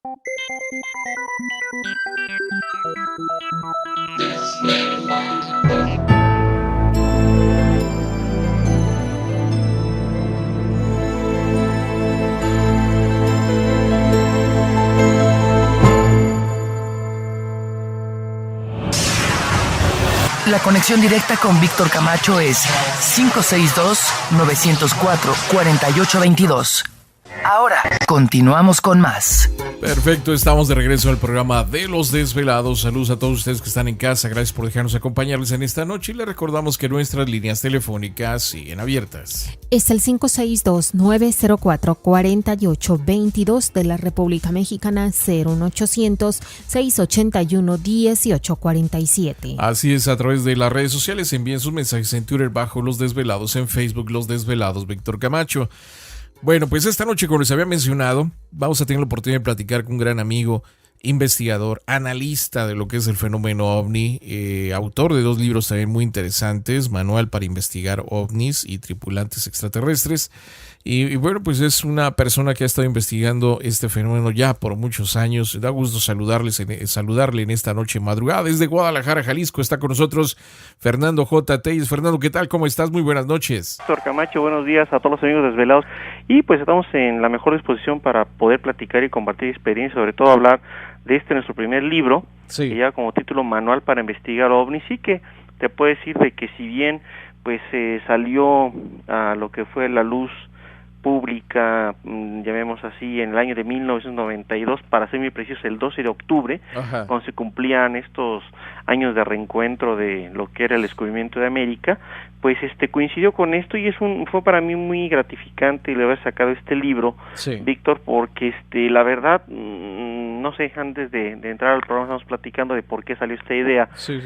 La conexión directa con Víctor Camacho es 562-904-4822. Ahora, continuamos con más. Perfecto, estamos de regreso al programa de Los Desvelados. Saludos a todos ustedes que están en casa. Gracias por dejarnos acompañarles en esta noche. Y les recordamos que nuestras líneas telefónicas siguen abiertas. Es el 562-904-4822 de la República Mexicana, 01800-681-1847. Así es, a través de las redes sociales envíen sus mensajes en Twitter bajo Los Desvelados, en Facebook Los Desvelados Víctor Camacho. Bueno, pues esta noche, como les había mencionado, vamos a tener la oportunidad de platicar con un gran amigo, investigador, analista de lo que es el fenómeno ovni, autor de 2 libros también muy interesantes, Manual para investigar ovnis y tripulantes extraterrestres. Y bueno, pues es una persona que ha estado investigando este fenómeno ya por muchos años. Da gusto saludarle en esta noche madrugada. Desde Guadalajara, Jalisco, está con nosotros Fernando J. Telles. Fernando, ¿qué tal? ¿Cómo estás? Muy buenas noches. Doctor Camacho, buenos días a todos los amigos desvelados. Y pues estamos en la mejor disposición para poder platicar y compartir experiencias, sobre todo hablar de nuestro primer libro, sí, que lleva como título Manual para investigar ovnis, y que te puedo decir de que si bien pues salió a lo que fue la luz pública, llamemos así, en el año de 1992, para ser muy precisos, el 12 de octubre, ajá, cuando se cumplían estos años de reencuentro de lo que era el descubrimiento de América, pues coincidió con esto y fue para mí muy gratificante el haber sacado este libro, sí, Víctor, porque la verdad, no sé, antes de entrar al programa estamos platicando de por qué salió esta idea. Sí.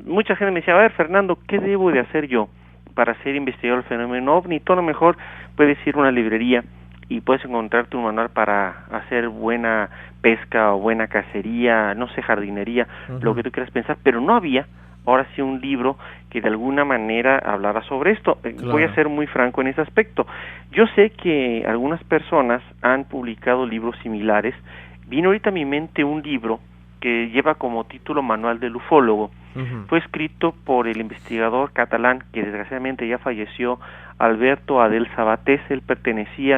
Mucha gente me decía, a ver, Fernando, ¿qué debo de hacer yo para ser investigador del fenómeno ovni? Tú a lo mejor puedes ir a una librería y puedes encontrarte un manual para hacer buena pesca o buena cacería, no sé, jardinería, lo que tú quieras pensar, pero no había, ahora sí, un libro que de alguna manera hablara sobre esto. Claro. Voy a ser muy franco en ese aspecto. Yo sé que algunas personas han publicado libros similares. Vino ahorita a mi mente un libro que lleva como título Manual del Ufólogo. Fue escrito por el investigador catalán que desgraciadamente ya falleció, Alberto Adel Sabatés.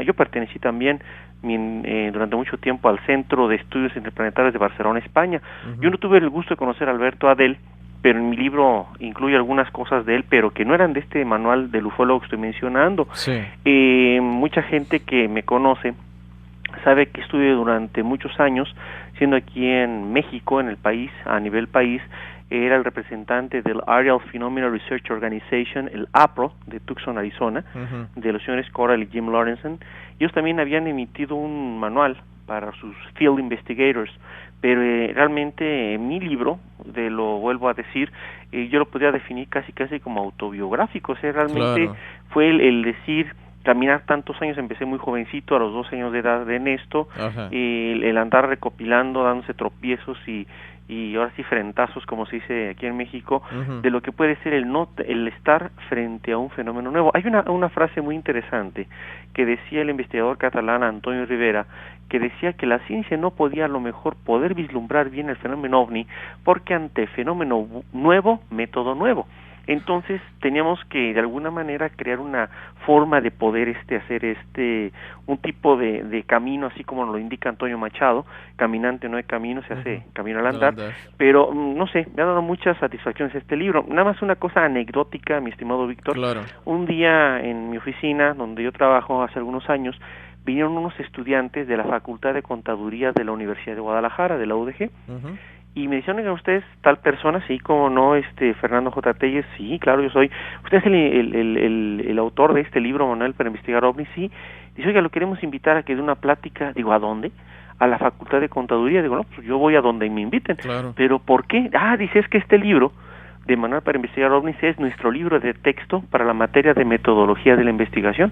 Yo pertenecí también durante mucho tiempo al Centro de Estudios Interplanetarios de Barcelona, España. Yo no tuve el gusto de conocer a Alberto Adel, pero en mi libro incluye algunas cosas de él, pero que no eran de este manual del ufólogo que estoy mencionando. sí. Mucha gente que me conoce sabe que estuve durante muchos años, siendo aquí en México, en el país, a nivel país, era el representante del Aerial Phenomena Research Organization, el APRO, de Tucson, Arizona, de los señores Coral y Jim Lawrenson. Ellos también habían emitido un manual para sus Field Investigators, pero realmente mi libro, lo vuelvo a decir, yo lo podría definir casi como autobiográfico. O sea, realmente claro, fue el decir, caminar tantos años, empecé muy jovencito, a los 12 años de edad en esto, el andar recopilando, dándose tropiezos y ahora sí frentazos, como se dice aquí en México, de lo que puede ser el estar frente a un fenómeno nuevo. Hay una frase muy interesante que decía el investigador catalán Antonio Rivera, que decía que la ciencia no podía a lo mejor poder vislumbrar bien el fenómeno ovni, porque ante fenómeno nuevo, método nuevo. Entonces teníamos que de alguna manera crear una forma de poder hacer un tipo de camino, así como nos lo indica Antonio Machado: caminante no hay camino, se hace camino al andar. Pero no sé, me ha dado muchas satisfacciones este libro. Nada más una cosa anecdótica, mi estimado Víctor. claro. Un día en mi oficina, donde yo trabajo hace algunos años, vinieron unos estudiantes de la Facultad de Contaduría de la Universidad de Guadalajara, de la UDG, y me dijeron: oiga, ¿usted es tal persona? Sí, ¿cómo no, Fernando J. Telles? Sí, claro, yo soy. ¿Usted es el autor de este libro, Manual para investigar ovnis? Sí. Dice: oiga, lo queremos invitar a que dé una plática. Digo: ¿a dónde? A la Facultad de Contaduría. Digo: no, pues yo voy a donde me inviten. Claro. ¿Pero por qué? Dice, es que este libro de Manual para investigar ovnis es nuestro libro de texto para la materia de metodología de la investigación.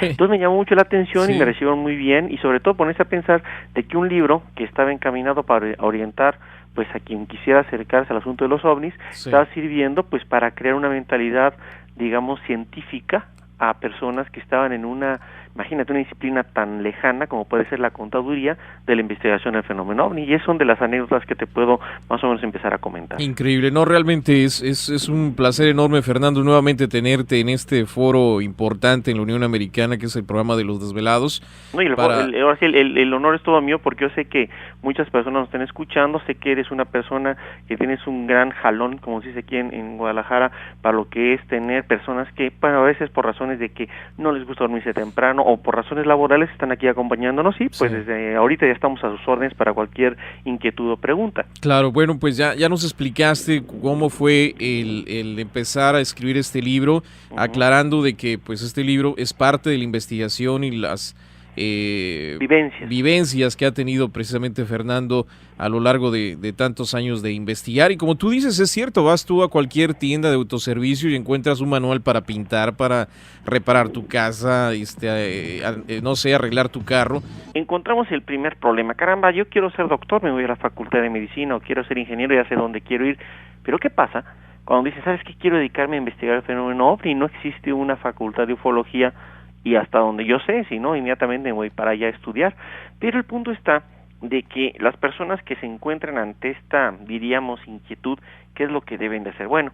Entonces me llamó mucho la atención, sí, y me recibieron muy bien, y sobre todo ponerse a pensar de que un libro que estaba encaminado para orientar pues a quien quisiera acercarse al asunto de los ovnis, sí, estaba sirviendo pues para crear una mentalidad, digamos, científica a personas que estaban en una imagínate una disciplina tan lejana como puede ser la contaduría de la investigación del fenómeno OVNI, y esas son de las anécdotas que te puedo más o menos empezar a comentar. Increíble, no, realmente es un placer enorme, Fernando, nuevamente tenerte en este foro importante en la Unión Americana, que es el programa de Los Desvelados. No, y ahora sí, el honor es todo mío, porque yo sé que muchas personas nos están escuchando, sé que eres una persona que tienes un gran jalón, como se dice aquí en Guadalajara, para lo que es tener personas que, bueno, a veces por razones de que no les gusta dormirse temprano o por razones laborales están aquí acompañándonos, y pues desde ahorita ya estamos a sus órdenes para cualquier inquietud o pregunta. Claro, bueno, pues ya nos explicaste cómo fue el empezar a escribir este libro, aclarando de que pues este libro es parte de la investigación y las vivencias que ha tenido precisamente Fernando a lo largo de tantos años de investigar. Y como tú dices, es cierto, vas tú a cualquier tienda de autoservicio y encuentras un manual para pintar, para reparar tu casa, no sé, arreglar tu carro. Encontramos el primer problema. Caramba, yo quiero ser doctor, me voy a la facultad de medicina, o quiero ser ingeniero, ya sé dónde quiero ir. Pero ¿qué pasa cuando dices, sabes qué, quiero dedicarme a investigar el fenómeno OVNI? No existe una facultad de ufología, y hasta donde yo sé, si no, inmediatamente me voy para allá a estudiar. Pero el punto está de que las personas que se encuentran ante esta, diríamos, inquietud, ¿qué es lo que deben de hacer? Bueno,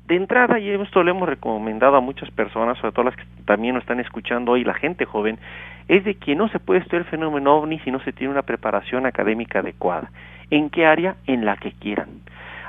de entrada, y esto lo hemos recomendado a muchas personas, sobre todo las que también nos están escuchando hoy, la gente joven, es de que no se puede estudiar el fenómeno OVNI si no se tiene una preparación académica adecuada. ¿En qué área? En la que quieran.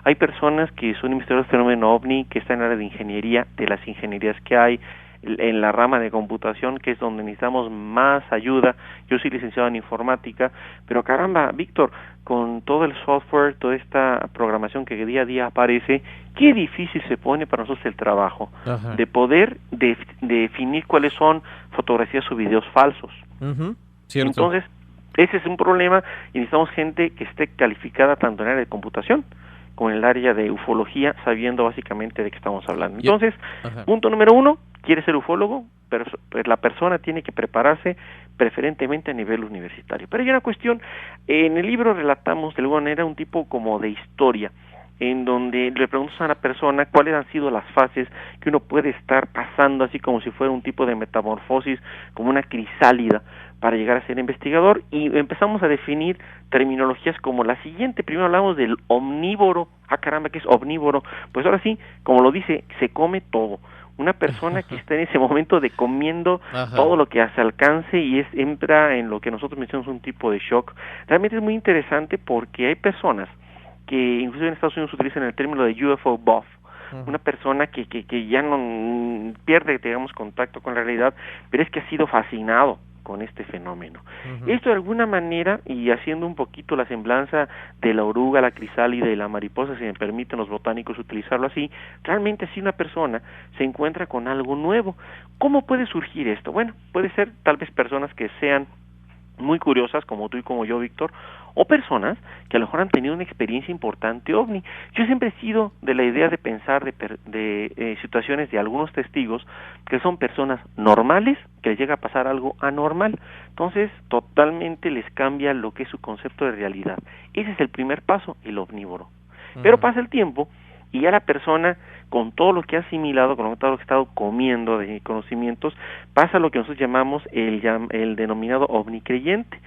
Hay personas que son investigadores del fenómeno OVNI, que están en el área de ingeniería, de las ingenierías que hay, en la rama de computación, que es donde necesitamos más ayuda. Yo soy licenciado en informática, pero caramba, Víctor, con todo el software, toda esta programación que día a día aparece, qué difícil se pone para nosotros el trabajo. Ajá. De poder definir cuáles son fotografías o videos falsos. Cierto. Entonces, ese es un problema, y necesitamos gente que esté calificada tanto en el área de computación como en el área de ufología, sabiendo básicamente de qué estamos hablando. Entonces, punto número 1, ¿quieres ser ufólogo? Pero pues la persona tiene que prepararse preferentemente a nivel universitario. Pero hay una cuestión, en el libro relatamos de alguna manera un tipo como de historia, en donde le preguntas a la persona cuáles han sido las fases que uno puede estar pasando, así como si fuera un tipo de metamorfosis, como una crisálida, para llegar a ser investigador, y empezamos a definir terminologías como la siguiente. Primero hablamos del omnívoro. Ah, caramba, ¿qué es omnívoro? Pues ahora sí, como lo dice, se come todo. Una persona que está en ese momento de comiendo todo lo que se alcance, y entra en lo que nosotros mencionamos un tipo de shock. Realmente es muy interesante, porque hay personas que incluso en Estados Unidos utilizan el término de UFO buff, una persona que ya no pierde, digamos, contacto con la realidad, pero es que ha sido fascinado con este fenómeno. Esto de alguna manera, y haciendo un poquito la semblanza de la oruga, la crisálida y la mariposa, si me permiten los botánicos utilizarlo así, realmente si una persona se encuentra con algo nuevo, ¿cómo puede surgir esto? Bueno, puede ser tal vez personas que sean muy curiosas, como tú y como yo, Víctor, o personas que a lo mejor han tenido una experiencia importante OVNI. Yo siempre he sido de la idea de pensar de situaciones de algunos testigos que son personas normales, que les llega a pasar algo anormal. Entonces, totalmente les cambia lo que es su concepto de realidad. Ese es el primer paso, el omnívoro. Pero pasa el tiempo, y ya la persona, con todo lo que ha asimilado, con todo lo que ha estado comiendo de conocimientos, pasa lo que nosotros llamamos el denominado ovnicreyente,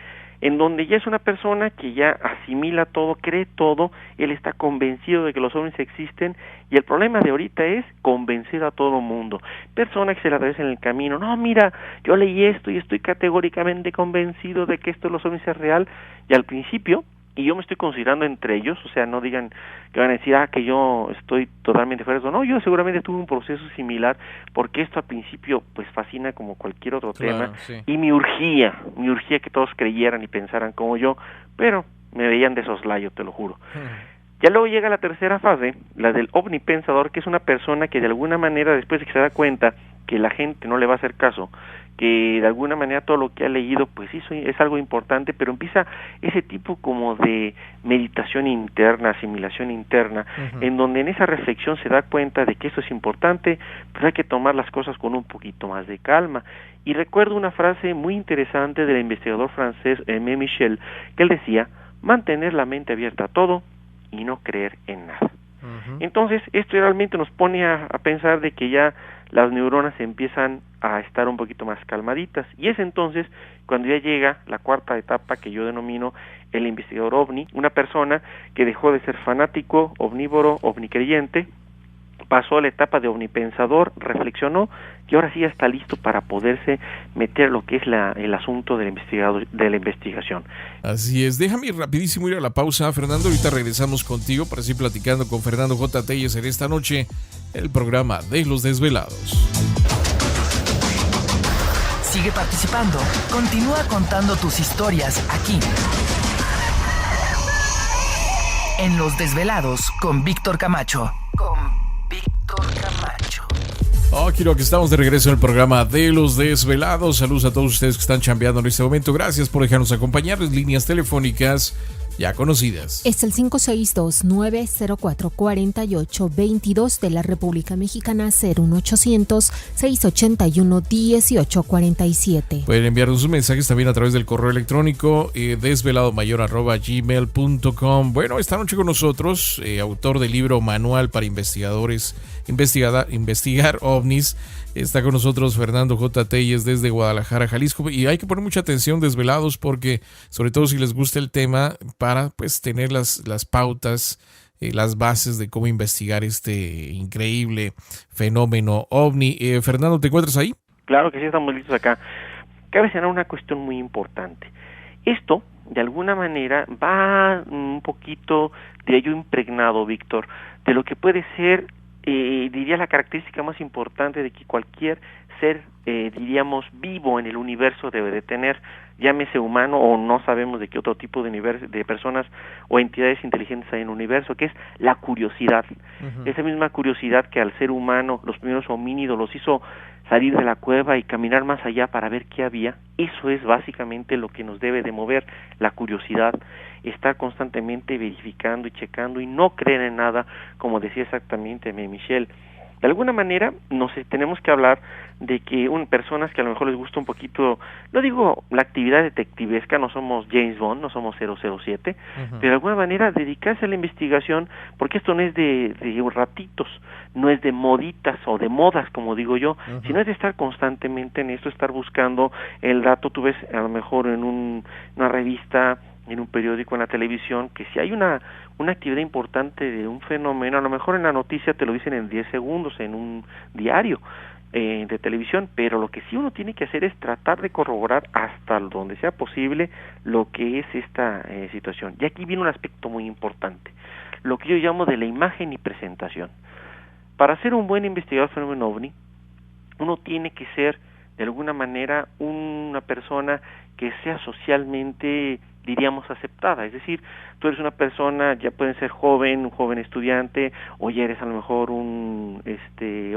en donde ya es una persona que ya asimila todo, cree todo, él está convencido de que los ovnis existen, y el problema de ahorita es convencer a todo el mundo. Personas que se le atraviesan en el camino, no, mira, yo leí esto y estoy categóricamente convencido de que esto de los ovnis es real, y al principio, y yo me estoy considerando entre ellos, o sea, no digan que van a decir, que yo estoy totalmente fuera de eso. No, yo seguramente tuve un proceso similar, porque esto al principio pues fascina como cualquier otro tema, y me urgía que todos creyeran y pensaran como yo, pero me veían de soslayo, te lo juro. Ya luego llega la tercera fase, la del ovnipensador, que es una persona que de alguna manera, después de que se da cuenta que la gente no le va a hacer caso, que de alguna manera todo lo que ha leído pues sí es algo importante, pero empieza ese tipo como de meditación interna, asimilación interna, en donde en esa reflexión se da cuenta de que esto es importante, pero hay que tomar las cosas con un poquito más de calma. Y recuerdo una frase muy interesante del investigador francés Aimé Michel, que él decía: mantener la mente abierta a todo y no creer en nada. Entonces, esto realmente nos pone a pensar de que ya las neuronas empiezan a estar un poquito más calmaditas. Y es entonces cuando ya llega la cuarta etapa, que yo denomino el investigador ovni, una persona que dejó de ser fanático, omnívoro, ovnicreyente, pasó a la etapa de omnipensador, reflexionó y ahora sí ya está listo para poderse meter lo que es el asunto del investigador, de la investigación. Así es, déjame rapidísimo ir a la pausa, Fernando, ahorita regresamos contigo para seguir platicando con Fernando J. Telles en esta noche, el programa de Los Desvelados. Sigue participando, continúa contando tus historias aquí, en Los Desvelados con Víctor Camacho. Quiero que estamos de regreso en el programa de Los Desvelados. Saludos a todos ustedes que están chambeando en este momento. Gracias por dejarnos acompañar. Líneas telefónicas ya conocidas. Es el 562-904-4822 de la República Mexicana, 01800-681-1847. Pueden enviarnos sus mensajes también a través del correo electrónico desveladomayor@gmail.com. Bueno, esta noche con nosotros, autor del libro Manual para Investigadores, Investigar OVNIs. Está con nosotros Fernando J. Telles desde Guadalajara, Jalisco, y hay que poner mucha atención, desvelados, porque sobre todo si les gusta el tema, para pues tener las pautas, las bases de cómo investigar este increíble fenómeno ovni. Fernando, ¿te encuentras ahí? Claro que sí, estamos listos acá. Cabe señalar una cuestión muy importante. Esto, de alguna manera, va un poquito de ello impregnado, Víctor, de lo que puede ser, diría, la característica más importante de que cualquier ser, diríamos, vivo en el universo debe de tener, llámese humano o no sabemos de qué otro tipo de personas o entidades inteligentes hay en el universo, que es la curiosidad. Uh-huh. Esa misma curiosidad que al ser humano, los primeros homínidos, los hizo salir de la cueva y caminar más allá para ver qué había. Eso es básicamente lo que nos debe de mover, la curiosidad, estar constantemente verificando y checando y no creer en nada, como decía exactamente Michelle. De alguna manera tenemos que hablar de que personas que a lo mejor les gusta un poquito, no digo la actividad detectivesca, no somos James Bond, no somos 007, uh-huh, pero de alguna manera dedicarse a la investigación, porque esto no es de ratitos, no es de moditas o de modas, como digo yo, uh-huh, sino es de estar constantemente en esto, estar buscando el dato. Tú ves a lo mejor en una revista, en un periódico, en la televisión, que si hay una actividad importante de un fenómeno, a lo mejor en la noticia te lo dicen en 10 segundos, en un diario de televisión, pero lo que sí uno tiene que hacer es tratar de corroborar hasta donde sea posible lo que es esta situación. Y aquí viene un aspecto muy importante, lo que yo llamo de la imagen y presentación. Para ser un buen investigador del fenómeno OVNI, uno tiene que ser, de alguna manera, una persona que sea socialmente, diríamos, aceptada. Es decir, tú eres una persona, ya pueden ser un joven estudiante, o ya eres a lo mejor un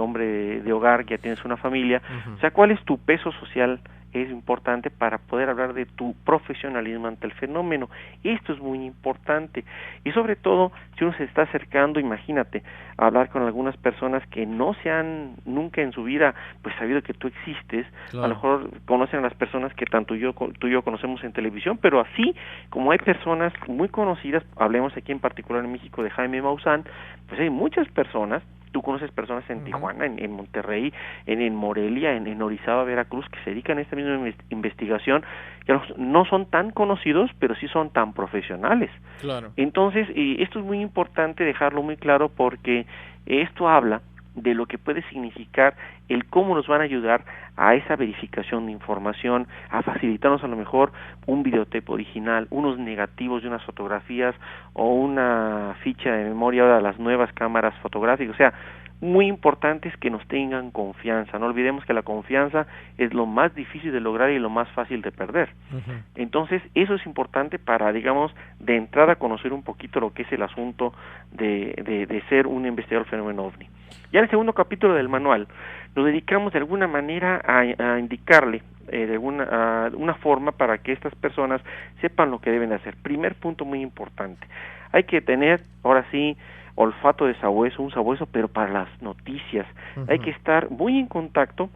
hombre de hogar, ya tienes una familia. Uh-huh. O sea, ¿cuál es tu peso social? Es importante para poder hablar de tu profesionalismo ante el fenómeno. Esto es muy importante. Y sobre todo, si uno se está acercando, imagínate, a hablar con algunas personas que no se han nunca en su vida pues sabido que tú existes. Claro. A lo mejor conocen a las personas que tanto tú y yo conocemos en televisión, pero así como hay personas muy conocidas, hablemos aquí en particular en México de Jaime Maussan, pues hay muchas personas. Tú conoces personas en Tijuana, en Monterrey, en Morelia, en Orizaba, Veracruz, que se dedican a esta misma investigación, que no son tan conocidos, pero sí son tan profesionales. Claro. Entonces, esto es muy importante dejarlo muy claro, porque esto habla de lo que puede significar el cómo nos van a ayudar a esa verificación de información, a facilitarnos a lo mejor un videotape original, unos negativos de unas fotografías o una ficha de memoria de las nuevas cámaras fotográficas. O sea, muy importante es que nos tengan confianza. No olvidemos que la confianza es lo más difícil de lograr y lo más fácil de perder. Uh-huh. Entonces, eso es importante para, digamos, de entrada conocer un poquito lo que es el asunto de ser un investigador del fenómeno OVNI. Ya en el segundo capítulo del manual nos dedicamos de alguna manera a indicarle una forma para que estas personas sepan lo que deben hacer. Primer punto muy importante, hay que tener, ahora sí, olfato de sabueso, un sabueso, pero para las noticias. Uh-huh. Hay que estar muy en contacto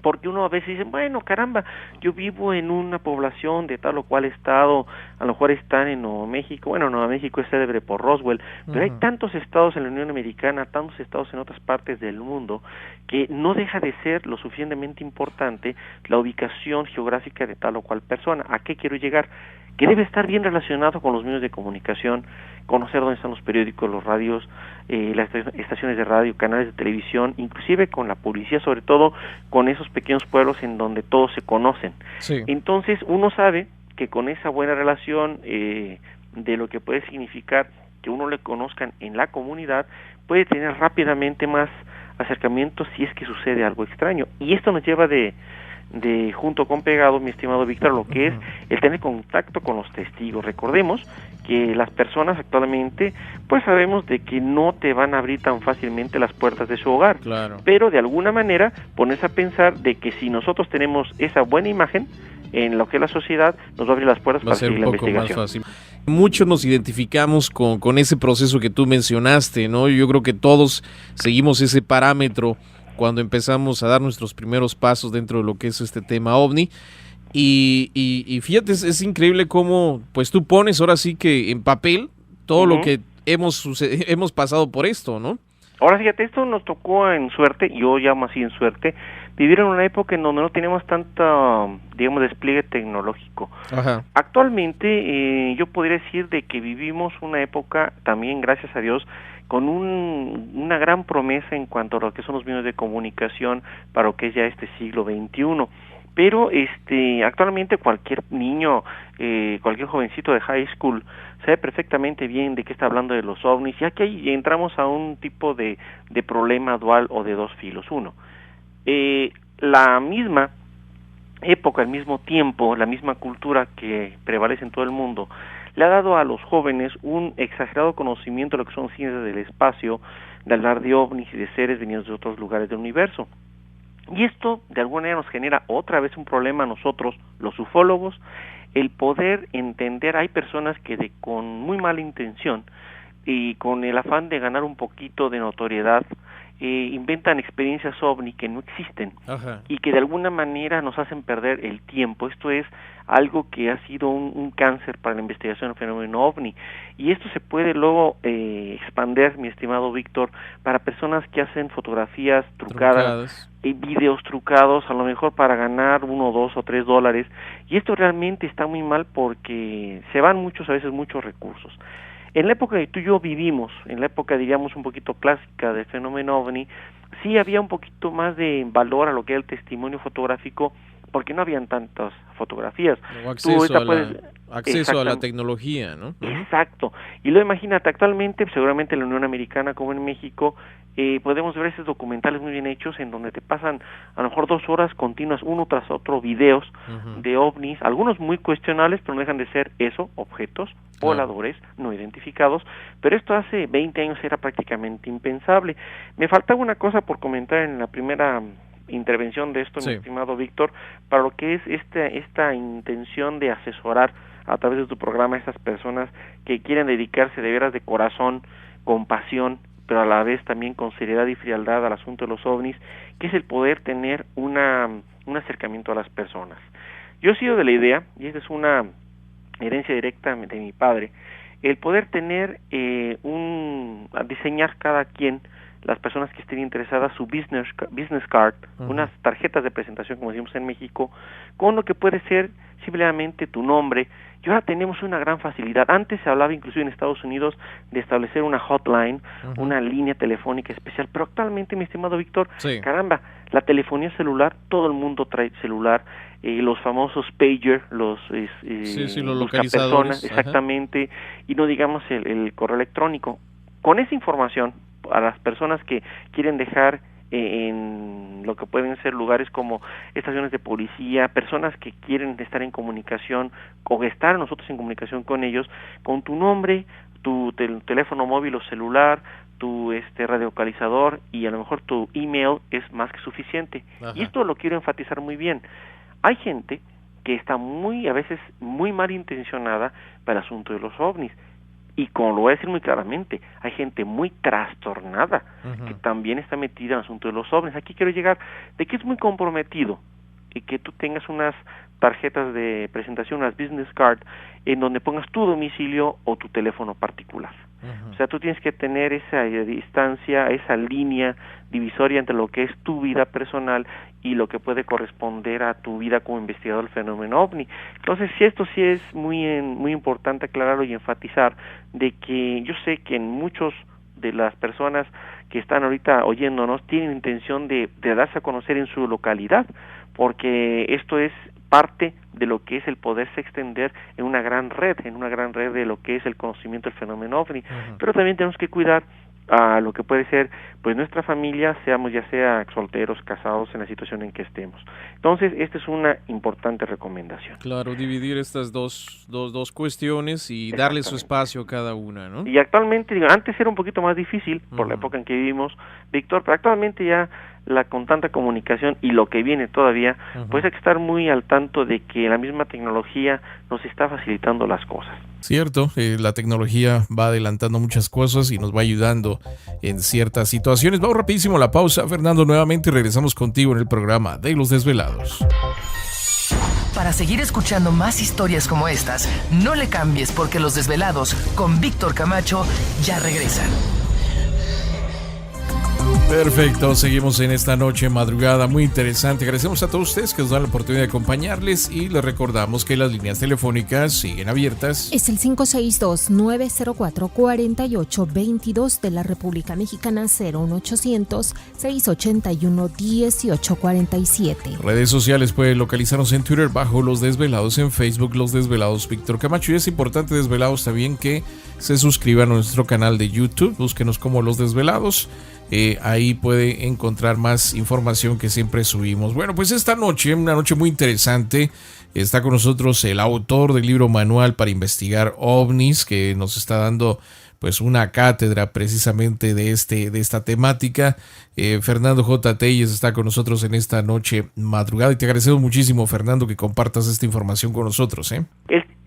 porque uno a veces dice, bueno, caramba, yo vivo en una población de tal o cual estado, a lo mejor están en Nuevo México, bueno, Nuevo México es célebre por Roswell, pero hay tantos estados en la Unión Americana, tantos estados en otras partes del mundo, que no deja de ser lo suficientemente importante la ubicación geográfica de tal o cual persona. ¿A qué quiero llegar? Que debe estar bien relacionado con los medios de comunicación, conocer dónde están los periódicos, los radios, las estaciones de radio, canales de televisión, inclusive con la policía, sobre todo con esos pequeños pueblos en donde todos se conocen. Sí. Entonces uno sabe que con esa buena relación de lo que puede significar que uno le conozcan en la comunidad, puede tener rápidamente más acercamientos si es que sucede algo extraño. Y esto nos lleva de junto con pegado, mi estimado Víctor, lo que es el tener contacto con los testigos. Recordemos que las personas actualmente, pues sabemos de que no te van a abrir tan fácilmente las puertas de su hogar, claro, pero de alguna manera ponerse a pensar de que si nosotros tenemos esa buena imagen en lo que es la sociedad, nos va a abrir las puertas para seguir la investigación. Más fácil. Muchos nos identificamos con ese proceso que tú mencionaste, ¿no? Yo creo que todos seguimos ese parámetro cuando empezamos a dar nuestros primeros pasos dentro de lo que es este tema OVNI. Y fíjate, es increíble cómo pues tú pones ahora sí que en papel todo lo que hemos pasado por esto, ¿no? Ahora fíjate, esto nos tocó en suerte, yo llamo así en suerte, vivir en una época en donde no teníamos tanta, digamos, despliegue tecnológico. Ajá. Actualmente yo podría decir de que vivimos una época también, gracias a Dios, con una gran promesa en cuanto a lo que son los medios de comunicación para lo que es ya este siglo XXI. Pero actualmente cualquier niño, cualquier jovencito de high school sabe perfectamente bien de qué está hablando de los ovnis, y aquí ahí entramos a un tipo de problema dual o de dos filos. Uno, la misma época, al mismo tiempo, la misma cultura que prevalece en todo el mundo, le ha dado a los jóvenes un exagerado conocimiento de lo que son ciencias del espacio, de hablar de ovnis y de seres venidos de otros lugares del universo. Y esto de alguna manera nos genera otra vez un problema a nosotros, los ufólogos, el poder entender, hay personas que con muy mala intención y con el afán de ganar un poquito de notoriedad, inventan experiencias ovni que no existen. Ajá. Y que de alguna manera nos hacen perder el tiempo. Esto es algo que ha sido un cáncer para la investigación del fenómeno ovni, y esto se puede luego expandir, mi estimado Víctor, para personas que hacen fotografías trucadas. Videos trucados, a lo mejor para ganar $1, $2 o $3, y esto realmente está muy mal porque se van a veces muchos recursos. En la época que tú y yo vivimos, en la época diríamos un poquito clásica del fenómeno OVNI, sí había un poquito más de valor a lo que era el testimonio fotográfico, porque no habían tantas fotografías. O acceso a la tecnología, ¿no? Exacto. Y luego imagínate, actualmente, seguramente en la Unión Americana como en México, podemos ver esos documentales muy bien hechos en donde te pasan a lo mejor 2 horas continuas, uno tras otro, videos de ovnis, algunos muy cuestionables, pero no dejan de ser eso, objetos voladores no identificados, pero esto hace 20 años era prácticamente impensable. Me faltaba una cosa por comentar en la primera intervención de esto, mi estimado Víctor, para lo que es esta intención de asesorar a través de tu programa a estas personas que quieren dedicarse de veras de corazón, con pasión, pero a la vez también con seriedad y frialdad al asunto de los ovnis, que es el poder tener un acercamiento a las personas. Yo he sido de la idea, y esta es una herencia directa de mi padre, el poder tener diseñar cada quien, las personas que estén interesadas, su business card, unas tarjetas de presentación, como decimos en México, con lo que puede ser simplemente tu nombre. Y ahora tenemos una gran facilidad. Antes se hablaba inclusive en Estados Unidos de establecer una hotline, una línea telefónica especial, pero actualmente, mi estimado Víctor, caramba, la telefonía celular, todo el mundo trae celular, los famosos pager, los localizadores, exactamente, y no digamos el correo electrónico. Con esa información, a las personas que quieren dejar en lo que pueden ser lugares como estaciones de policía, personas que quieren estar en comunicación o estar nosotros en comunicación con ellos, con tu nombre, tu teléfono móvil o celular, tu radiolocalizador y a lo mejor tu email es más que suficiente. Ajá. Y esto lo quiero enfatizar muy bien. Hay gente que está a veces muy mal intencionada para el asunto de los ovnis. Y como lo voy a decir muy claramente, hay gente muy trastornada que también está metida en el asunto de los ovnis. Aquí quiero llegar de que es muy comprometido y que tú tengas unas tarjetas de presentación, unas business card, en donde pongas tu domicilio o tu teléfono particular. O sea, tú tienes que tener esa distancia, esa línea divisoria entre lo que es tu vida personal y lo que puede corresponder a tu vida como investigador del fenómeno OVNI. Entonces, esto sí es muy importante aclararlo y enfatizar de que yo sé que en muchos de las personas que están ahorita oyéndonos tienen intención de darse a conocer en su localidad, porque esto es parte de lo que es el poderse extender en una gran red de lo que es el conocimiento del fenómeno OVNI. Pero también tenemos que cuidar a lo que puede ser pues nuestra familia, seamos ya sea solteros, casados, en la situación en que estemos. Entonces, esta es una importante recomendación. Claro, dividir estas dos cuestiones y darle su espacio a cada una, ¿no? Y actualmente, antes era un poquito más difícil por la época en que vivimos, Víctor, pero actualmente ya con tanta comunicación y lo que viene todavía, pues hay que estar muy al tanto de que la misma tecnología nos está facilitando las cosas. Cierto, la tecnología va adelantando muchas cosas y nos va ayudando en ciertas situaciones. Vamos rapidísimo a la pausa, Fernando, nuevamente regresamos contigo en el programa de Los Desvelados. Para seguir escuchando más historias como estas, no le cambies porque Los Desvelados con Víctor Camacho ya regresan. Perfecto, seguimos en esta noche madrugada muy interesante. Agradecemos a todos ustedes que nos dan la oportunidad de acompañarles y les recordamos que las líneas telefónicas siguen abiertas. Es el 562-904-4822 de la República Mexicana, 01800-681-1847. Redes sociales pueden localizarnos en Twitter bajo Los Desvelados, en Facebook Los Desvelados Víctor Camacho. Y es importante, Desvelados, también que se suscriban a nuestro canal de YouTube, búsquenos como Los Desvelados. Ahí puede encontrar más información que siempre subimos. Bueno, pues esta noche, una noche muy interesante, está con nosotros el autor del libro Manual para investigar ovnis, que nos está dando pues una cátedra precisamente de esta temática. Fernando J. Telles está con nosotros en esta noche madrugada y te agradecemos muchísimo, Fernando, que compartas esta información con nosotros. En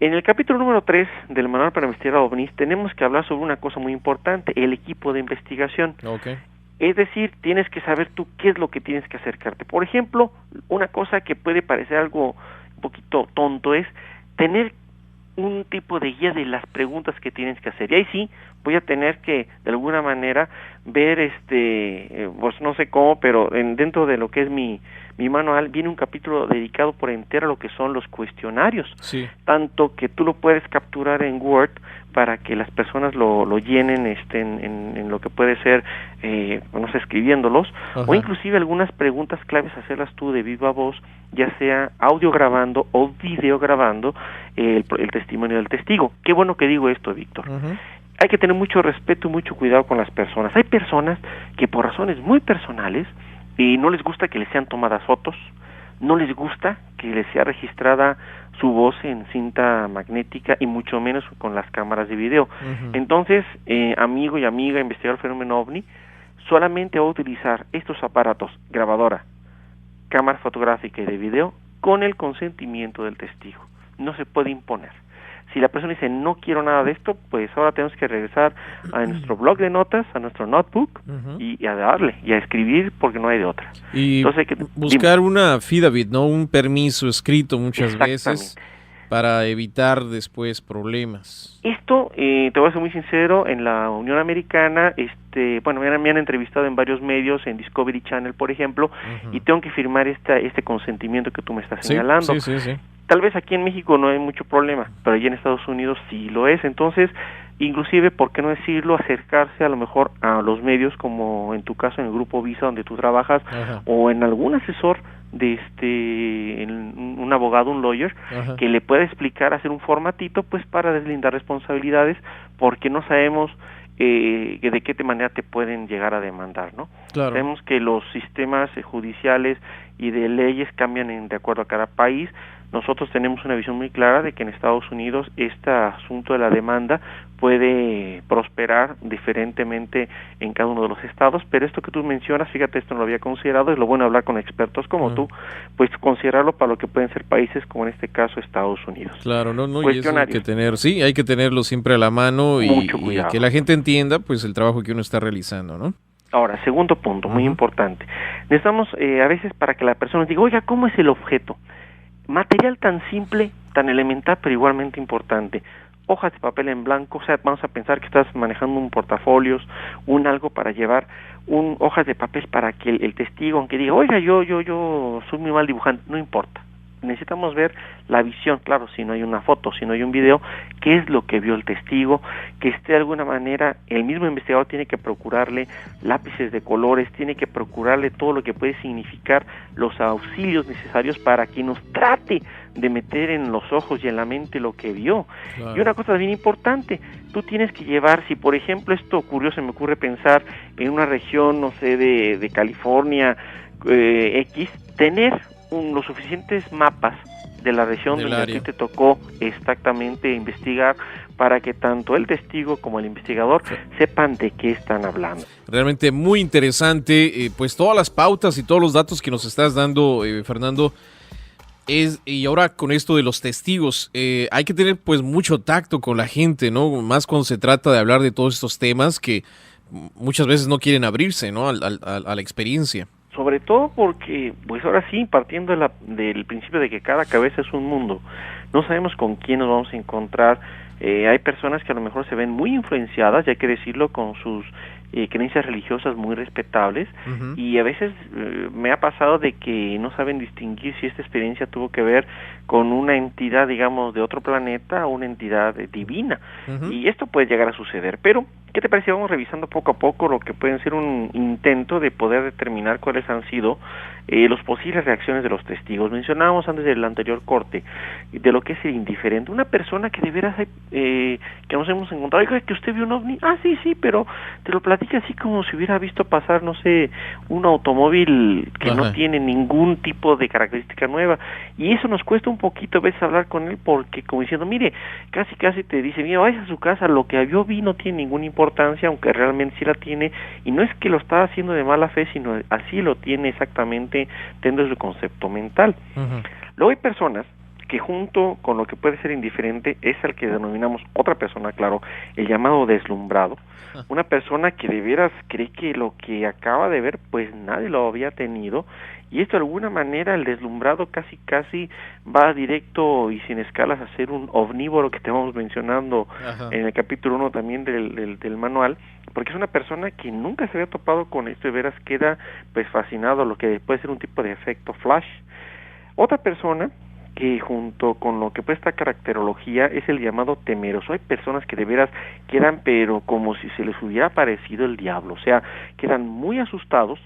el capítulo número 3 del Manual para investigar ovnis tenemos que hablar sobre una cosa muy importante, el equipo de investigación. Okay. Es decir, tienes que saber tú qué es lo que tienes que acercarte. Por ejemplo, una cosa que puede parecer algo un poquito tonto es tener un tipo de guía de las preguntas que tienes que hacer. Y ahí sí, voy a tener que, de alguna manera, ver, pues no sé cómo, pero dentro de lo que es mi manual, viene un capítulo dedicado por entero a lo que son los cuestionarios. Sí. Tanto que tú lo puedes capturar en Word para que las personas lo llenen en lo que puede ser, no sé, escribiéndolos, o inclusive algunas preguntas claves hacerlas tú de viva voz, ya sea audio grabando o video grabando el testimonio del testigo. Qué bueno que digo esto, Víctor. Hay que tener mucho respeto y mucho cuidado con las personas. Hay personas que por razones muy personales no les gusta que les sean tomadas fotos, no les gusta que les sea registrada su voz en cinta magnética y mucho menos con las cámaras de video. Entonces, amigo y amiga investigador del fenómeno OVNI, solamente va a utilizar estos aparatos, grabadora, cámara fotográfica y de video, con el consentimiento del testigo. No se puede imponer. Si la persona dice, no quiero nada de esto, pues ahora tenemos que regresar a nuestro blog de notas, a nuestro notebook, y a darle, y a escribir, porque no hay de otra. Y entonces hay que buscar una affidavit, ¿no? Un permiso escrito muchas veces para evitar después problemas. Esto, te voy a ser muy sincero, en la Unión Americana, bueno, me han entrevistado en varios medios, en Discovery Channel, por ejemplo, y tengo que firmar este consentimiento que tú me estás señalando. Sí. Tal vez aquí en México no hay mucho problema, pero allí en Estados Unidos sí lo es. Entonces, inclusive, ¿por qué no decirlo? Acercarse a lo mejor a los medios, como en tu caso en el Grupo Visa, donde tú trabajas, o en algún asesor de un abogado, un lawyer, que le pueda explicar, hacer un formatito, pues para deslindar responsabilidades, porque no sabemos de qué manera te pueden llegar a demandar, ¿no? Claro. Sabemos que los sistemas judiciales y de leyes cambian de acuerdo a cada país. nosotros tenemos una visión muy clara de que en Estados Unidos este asunto de la demanda puede prosperar diferentemente en cada uno de los estados, pero esto que tú mencionas, fíjate, esto no lo había considerado, es lo bueno hablar con expertos como tú, pues considerarlo para lo que pueden ser países como en este caso Estados Unidos. Claro, y eso hay que tener, sí, hay que tenerlo siempre a la mano y que la gente entienda pues el trabajo que uno está realizando, ¿no? Ahora, segundo punto, muy importante, necesitamos a veces para que la persona diga, oiga, ¿cómo es el objeto? Material tan simple, tan elemental, pero igualmente importante. Hojas de papel en blanco, o sea, vamos a pensar que estás manejando un portafolios, un algo para llevar, hojas de papel para que el testigo, aunque diga, oiga, yo soy muy mal dibujante, no importa. Necesitamos ver la visión, claro, si no hay una foto, si no hay un video, qué es lo que vio el testigo, que esté de alguna manera, el mismo investigador tiene que procurarle lápices de colores, tiene que procurarle todo lo que puede significar los auxilios necesarios para que nos trate de meter en los ojos y en la mente lo que vio. Claro. Y una cosa bien importante, tú tienes que llevar, si por ejemplo esto ocurrió, se me ocurre pensar en una región, no sé, de California, X, tener los suficientes mapas de la región donde a ti te tocó exactamente investigar para que tanto el testigo como el investigador sepan de qué están hablando. Realmente muy interesante, pues todas las pautas y todos los datos que nos estás dando, Fernando. Y ahora con esto de los testigos, hay que tener pues mucho tacto con la gente, ¿no? Más cuando se trata de hablar de todos estos temas que muchas veces no quieren abrirse, ¿no? A la experiencia. Sobre todo porque, pues ahora sí, partiendo del principio de que cada cabeza es un mundo, no sabemos con quién nos vamos a encontrar. Hay personas que a lo mejor se ven muy influenciadas, ya hay que decirlo, con sus creencias religiosas muy respetables, y a veces me ha pasado de que no saben distinguir si esta experiencia tuvo que ver con una entidad, digamos, de otro planeta o una entidad divina, y esto puede llegar a suceder. Pero ¿qué te parece? Vamos revisando poco a poco lo que pueden ser un intento de poder determinar cuáles han sido los posibles reacciones de los testigos. Mencionábamos antes del anterior corte de lo que es el indiferente, una persona que de veras que nos hemos encontrado, oiga, que usted vio un ovni, sí, pero te lo platica así como si hubiera visto pasar, no sé, un automóvil que no tiene ningún tipo de característica nueva, y eso nos cuesta un poquito a veces hablar con él, porque como diciendo, mire, casi te dice, mira, vaya a su casa, lo que yo vi no tiene ninguna importancia, aunque realmente sí la tiene, y no es que lo está haciendo de mala fe, sino así lo tiene exactamente dentro de su concepto mental. Luego hay personas que junto con lo que puede ser indiferente es al que denominamos otra persona, claro, el llamado deslumbrado, una persona que de veras cree que lo que acaba de ver pues nadie lo había tenido, y esto de alguna manera el deslumbrado casi va directo y sin escalas a ser un omnívoro que estamos mencionando en el capítulo 1 también del manual, porque es una persona que nunca se había topado con esto y de veras queda pues fascinado, lo que puede ser un tipo de efecto flash. Otra persona que junto con lo que puede esta caracterología es el llamado temeroso. Hay personas que de veras quedan pero como si se les hubiera aparecido el diablo, o sea, quedan muy asustados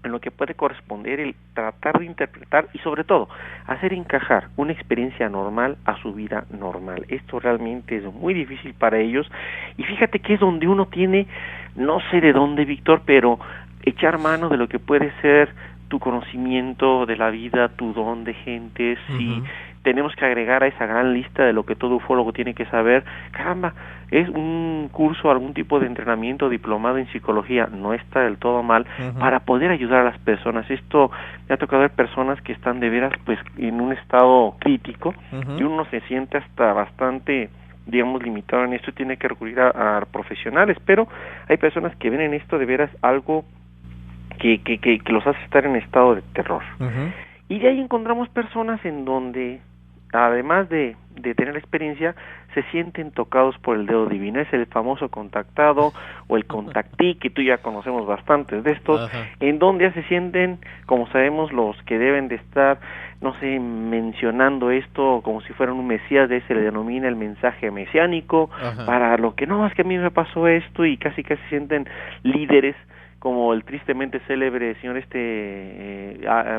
en lo que puede corresponder el tratar de interpretar y sobre todo hacer encajar una experiencia normal a su vida normal. Esto realmente es muy difícil para ellos, y fíjate que es donde uno tiene, no sé de dónde, Víctor, pero echar mano de lo que puede ser tu conocimiento de la vida, tu don de gentes, y tenemos que agregar a esa gran lista de lo que todo ufólogo tiene que saber. Caramba, es un curso, algún tipo de entrenamiento, diplomado en psicología, no está del todo mal, para poder ayudar a las personas. Esto me ha tocado ver personas que están de veras pues en un estado crítico, y uno se siente hasta bastante, digamos, limitado en esto y tiene que recurrir a profesionales, pero hay personas que ven en esto de veras algo que los hace estar en estado de terror. Y de ahí encontramos personas en donde, además de tener experiencia, se sienten tocados por el dedo divino. Es el famoso contactado o el contactí, que tú ya conocemos bastantes de estos, en donde ya se sienten, como sabemos, los que deben de estar, no sé, mencionando esto como si fueran un mesías, de se le denomina el mensaje mesiánico, para lo que no, es que a mí me pasó esto, y casi se sienten líderes, como el tristemente célebre señor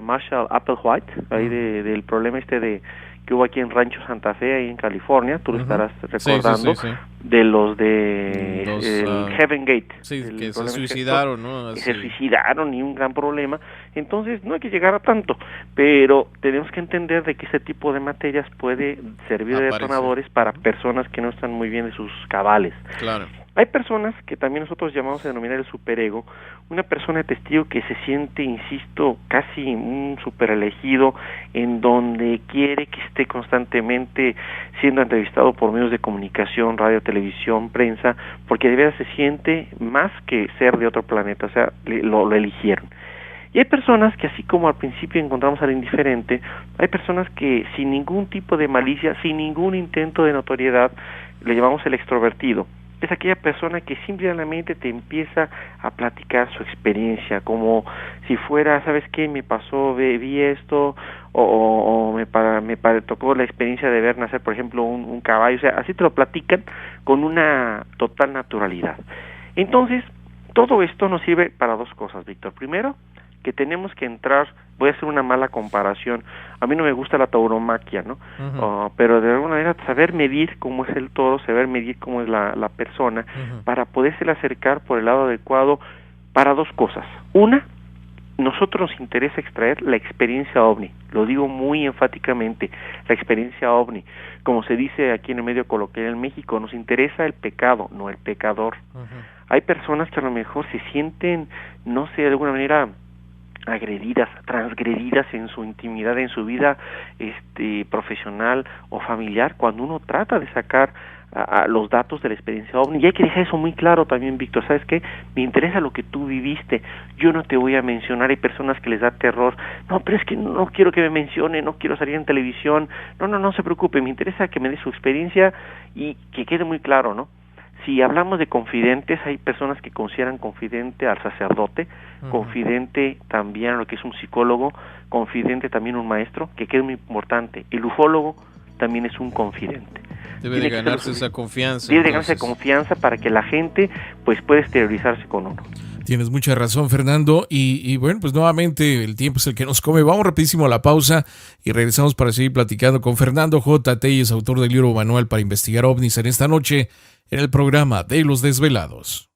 Marshall Applewhite, ahí del problema que hubo aquí en Rancho Santa Fe, ahí en California, tú lo estarás recordando, de los de Heaven Gate. Sí, que se suicidaron, ¿no? Se suicidaron, y un gran problema, Entonces no hay que llegar a tanto, pero tenemos que entender de que este tipo de materias puede servir de detonadores para personas que no están muy bien de sus cabales. Claro. Hay personas que también nosotros llamamos a denominar el superego, una persona de testigo que se siente, insisto, casi un superelegido, en donde quiere que esté constantemente siendo entrevistado por medios de comunicación, radio, televisión, prensa, porque de verdad se siente más que ser de otro planeta, o sea, lo eligieron. Y hay personas que, así como al principio encontramos al indiferente, hay personas que sin ningún tipo de malicia, sin ningún intento de notoriedad, le llamamos el extrovertido. Es aquella persona que simplemente te empieza a platicar su experiencia, como si fuera, ¿sabes qué? Me pasó, vi esto, o me tocó la experiencia de ver nacer, por ejemplo, un caballo, o sea, así te lo platican con una total naturalidad. Entonces, todo esto nos sirve para dos cosas, Víctor. Primero, que tenemos que entrar, voy a hacer una mala comparación, a mí no me gusta la tauromaquia, ¿no? Pero de alguna manera saber medir cómo es el toro, saber medir cómo es la persona, para poderse acercar por el lado adecuado para dos cosas. Una, nosotros nos interesa extraer la experiencia ovni, lo digo muy enfáticamente, la experiencia ovni. Como se dice aquí en el medio coloquial en México, nos interesa el pecado, no el pecador. Hay personas que a lo mejor se sienten, no sé, de alguna manera agredidas, transgredidas en su intimidad, en su vida profesional o familiar, cuando uno trata de sacar a los datos de la experiencia ovni. Y hay que dejar eso muy claro también, Víctor. ¿Sabes qué? Me interesa lo que tú viviste, yo no te voy a mencionar. Hay personas que les da terror, no, pero es que no quiero que me mencione, no quiero salir en televisión. No se preocupe, me interesa que me dé su experiencia y que quede muy claro, ¿no? Si hablamos de confidentes, hay personas que consideran confidente al sacerdote, confidente también a lo que es un psicólogo, confidente también un maestro, que quede muy importante. El ufólogo también es un confidente. Debe de ganarse esa confianza. Debe de ganarse confianza para que la gente pues pueda exteriorizarse con uno. Tienes mucha razón, Fernando. Y bueno, pues nuevamente el tiempo es el que nos come. Vamos rapidísimo a la pausa y regresamos para seguir platicando con Fernando J. Telles, autor del libro Manual para investigar ovnis, en esta noche en el programa de Los Desvelados.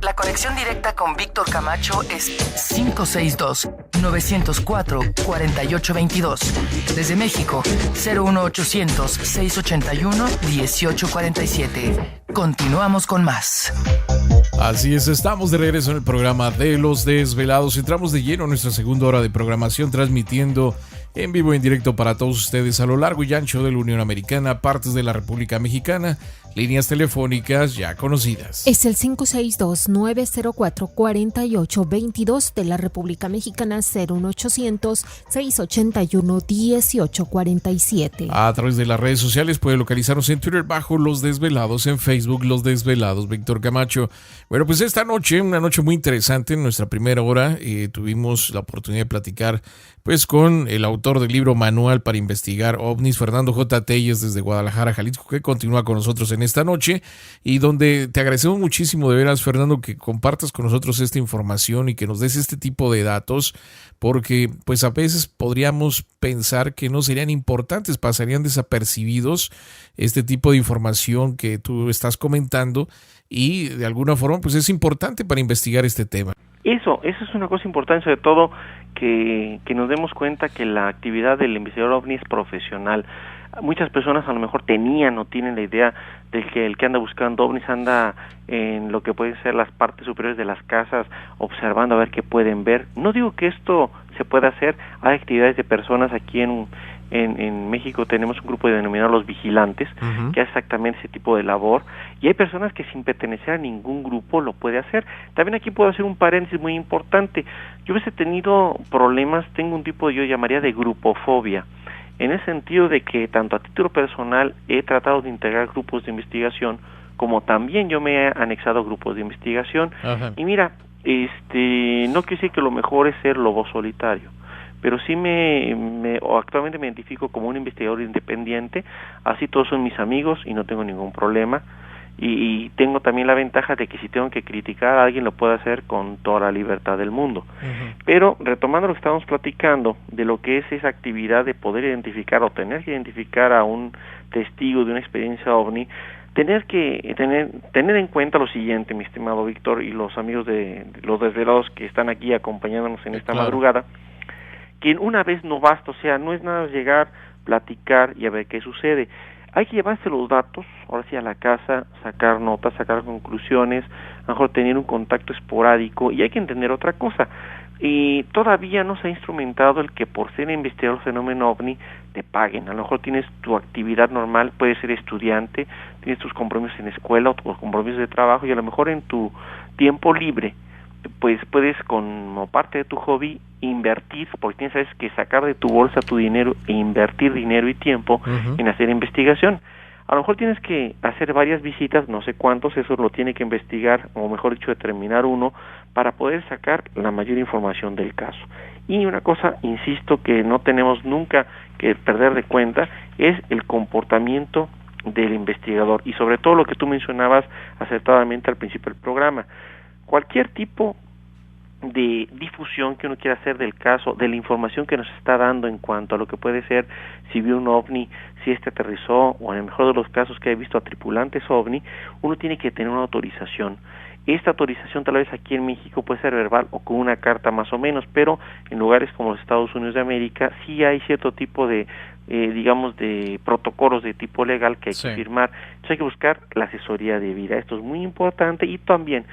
La conexión directa con Víctor Camacho es 562-904-4822. Desde México, 01800-681-1847. Continuamos con más. Así es, estamos de regreso en el programa de Los Desvelados. Entramos de lleno en nuestra segunda hora de programación, transmitiendo en vivo y en directo para todos ustedes a lo largo y ancho de la Unión Americana, partes de la República Mexicana, líneas telefónicas ya conocidas. Es el 562-904-4822 de la República Mexicana, 01800-681-1847. A través de las redes sociales puede localizarnos en Twitter bajo Los Desvelados, en Facebook Los Desvelados, Víctor Camacho. Bueno, pues esta noche, una noche muy interesante, en nuestra primera hora, tuvimos la oportunidad de platicar pues con el autor del libro Manual para investigar ovnis, Fernando J. Telles, desde Guadalajara, Jalisco, que continúa con nosotros en esta noche y donde te agradecemos muchísimo de veras, Fernando, que compartas con nosotros esta información y que nos des este tipo de datos, porque pues a veces podríamos pensar que no serían importantes, pasarían desapercibidos este tipo de información que tú estás comentando y de alguna forma pues es importante para investigar este tema. Eso es una cosa importante, sobre todo que nos demos cuenta que la actividad del investigador ovni es profesional. Muchas personas a lo mejor tenían o tienen la idea de que el que anda buscando ovnis anda en lo que pueden ser las partes superiores de las casas, observando a ver qué pueden ver. No digo que esto se pueda hacer, hay actividades de personas aquí en México, tenemos un grupo denominado Los Vigilantes, que hace exactamente ese tipo de labor, y hay personas que sin pertenecer a ningún grupo lo puede hacer. También aquí puedo hacer un paréntesis muy importante. Yo he tenido problemas, tengo un tipo yo llamaría de grupofobia, en el sentido de que tanto a título personal he tratado de integrar grupos de investigación, como también yo me he anexado a grupos de investigación. Y mira, no quiero decir que lo mejor es ser lobo solitario, pero sí actualmente me identifico como un investigador independiente, así todos son mis amigos y no tengo ningún problema, y tengo también la ventaja de que si tengo que criticar a alguien lo puedo hacer con toda la libertad del mundo. Pero retomando lo que estábamos platicando de lo que es esa actividad de poder identificar o tener que identificar a un testigo de una experiencia ovni, tener en cuenta lo siguiente, mi estimado Víctor, y los amigos de los desvelados que están aquí acompañándonos en esta madrugada, que una vez no basta, o sea, no es nada llegar, platicar y a ver qué sucede. Hay que llevarse los datos, ahora sí, a la casa, sacar notas, sacar conclusiones, a lo mejor tener un contacto esporádico, y hay que entender otra cosa. Y todavía no se ha instrumentado el que por ser investigador del fenómeno OVNI te paguen. A lo mejor tienes tu actividad normal, puedes ser estudiante, tienes tus compromisos en escuela o tus compromisos de trabajo, y a lo mejor en tu tiempo libre pues puedes, como parte de tu hobby, invertir, porque tienes, sabes, que sacar de tu bolsa tu dinero e invertir dinero y tiempo en hacer investigación. A lo mejor tienes que hacer varias visitas, no sé cuántos, eso lo tiene que investigar, o mejor dicho, determinar uno, para poder sacar la mayor información del caso. Y una cosa, insisto, que no tenemos nunca que perder de cuenta, es el comportamiento del investigador, y sobre todo lo que tú mencionabas acertadamente al principio del programa. Cualquier tipo de difusión que uno quiera hacer del caso, de la información que nos está dando en cuanto a lo que puede ser si vio un ovni, si aterrizó, o en el mejor de los casos que he visto a tripulantes ovni, uno tiene que tener una autorización. Esta autorización tal vez aquí en México puede ser verbal o con una carta más o menos, pero en lugares como los Estados Unidos de América sí hay cierto tipo de, digamos, de protocolos de tipo legal que hay que firmar. Entonces hay que buscar la asesoría debida. Esto es muy importante. Y también,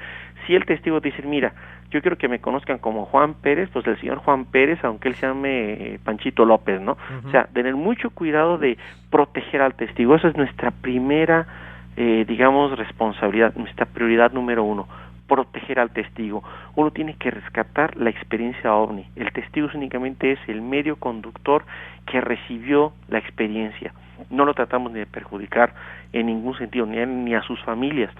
si el testigo dice, mira, yo quiero que me conozcan como Juan Pérez, pues el señor Juan Pérez, aunque él se llame Panchito López, ¿no? O sea, tener mucho cuidado de proteger al testigo. Esa es nuestra primera, digamos, responsabilidad, nuestra prioridad número 1, proteger al testigo. Uno tiene que rescatar la experiencia OVNI. El testigo únicamente es el medio conductor que recibió la experiencia. No lo tratamos ni de perjudicar en ningún sentido, ni a él ni a sus familias.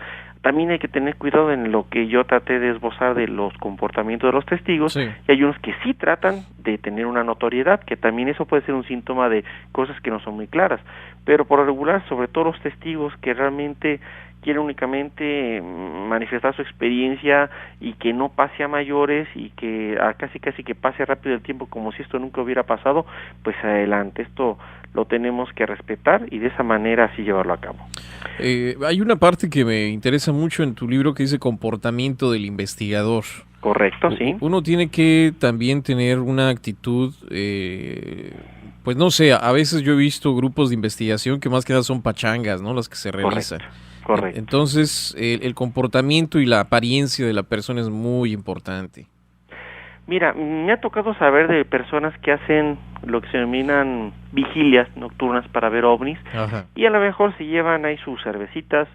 También hay que tener cuidado en lo que yo traté de esbozar de los comportamientos de los testigos, y hay unos que sí tratan de tener una notoriedad, que también eso puede ser un síntoma de cosas que no son muy claras, pero por lo regular, sobre todo los testigos que realmente quieren únicamente manifestar su experiencia y que no pase a mayores y que casi que pase rápido el tiempo como si esto nunca hubiera pasado, pues adelante, esto lo tenemos que respetar y de esa manera así llevarlo a cabo. Hay una parte que me interesa mucho en tu libro que dice comportamiento del investigador. Correcto, sí. Uno tiene que también tener una actitud, pues no sé, a veces yo he visto grupos de investigación que más que nada son pachangas, ¿no? Las que se realizan. Correcto. Entonces, el comportamiento y la apariencia de la persona es muy importante. Mira, me ha tocado saber de personas que hacen lo que se denominan vigilias nocturnas para ver ovnis, y a lo mejor se llevan ahí sus cervecitas,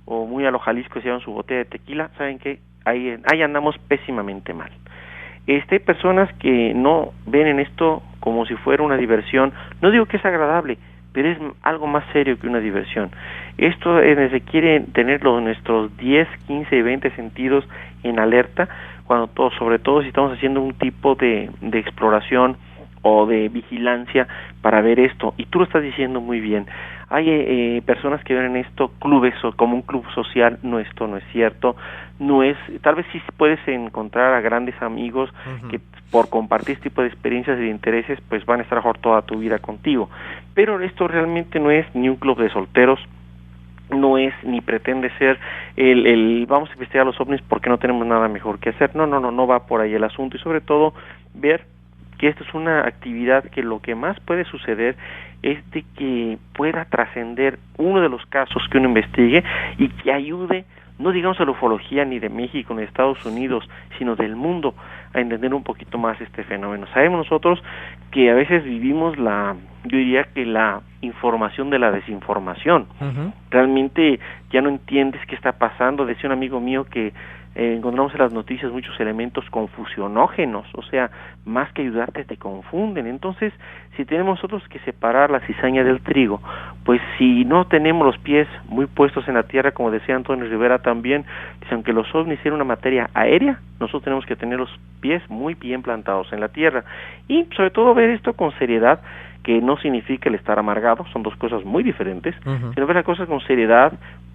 o muy a lo Jalisco se llevan su botella de tequila. ¿Saben qué? Ahí andamos pésimamente mal. Hay personas que no ven en esto como si fuera una diversión. No digo que es agradable, pero es algo más serio que una diversión. Esto requiere tener nuestros 10, 15 y 20 sentidos en alerta, sobre todo si estamos haciendo un tipo de exploración o de vigilancia para ver esto. Y tú lo estás diciendo muy bien. Hay personas que ven en esto clubes como un club social. No, esto no es cierto. No es, tal vez sí puedes encontrar a grandes amigos que por compartir este tipo de experiencias y de intereses pues van a estar mejor toda tu vida contigo. Pero esto realmente no es ni un club de solteros, no es ni pretende ser el vamos a investigar los ovnis porque no tenemos nada mejor que hacer. No va por ahí el asunto, y sobre todo ver que esto es una actividad que lo que más puede suceder es de que pueda trascender uno de los casos que uno investigue y que ayude, no digamos a la ufología ni de México ni de Estados Unidos, sino del mundo, a entender un poquito más este fenómeno. Sabemos nosotros que a veces vivimos yo diría que la información de la desinformación. Realmente ya no entiendes qué está pasando. Decía un amigo mío que encontramos en las noticias muchos elementos confusionógenos, o sea, más que ayudarte te confunden. Entonces, si tenemos nosotros que separar la cizaña del trigo, pues si no tenemos los pies muy puestos en la tierra, como decía Antonio Rivera también, dice, aunque los ovnis eran una materia aérea, nosotros tenemos que tener los pies muy bien plantados en la tierra, y sobre todo ver esto con seriedad, que no significa el estar amargado, son dos cosas muy diferentes, sino ver las cosas con seriedad,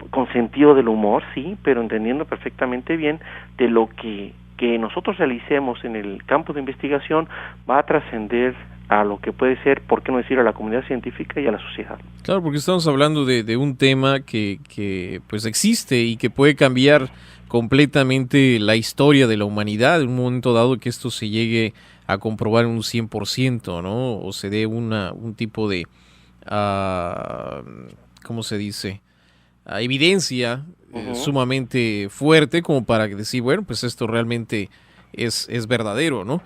con sentido del humor, sí, pero entendiendo perfectamente bien de lo que nosotros realicemos en el campo de investigación va a trascender a lo que puede ser, por qué no decir, a la comunidad científica y a la sociedad. Claro, porque estamos hablando de un tema que pues existe y que puede cambiar completamente la historia de la humanidad en un momento dado que esto se llegue a comprobar en un 100%, ¿no? O se dé un tipo de, ¿cómo se dice? Evidencia sumamente fuerte como para decir, bueno, pues esto realmente es verdadero, ¿no?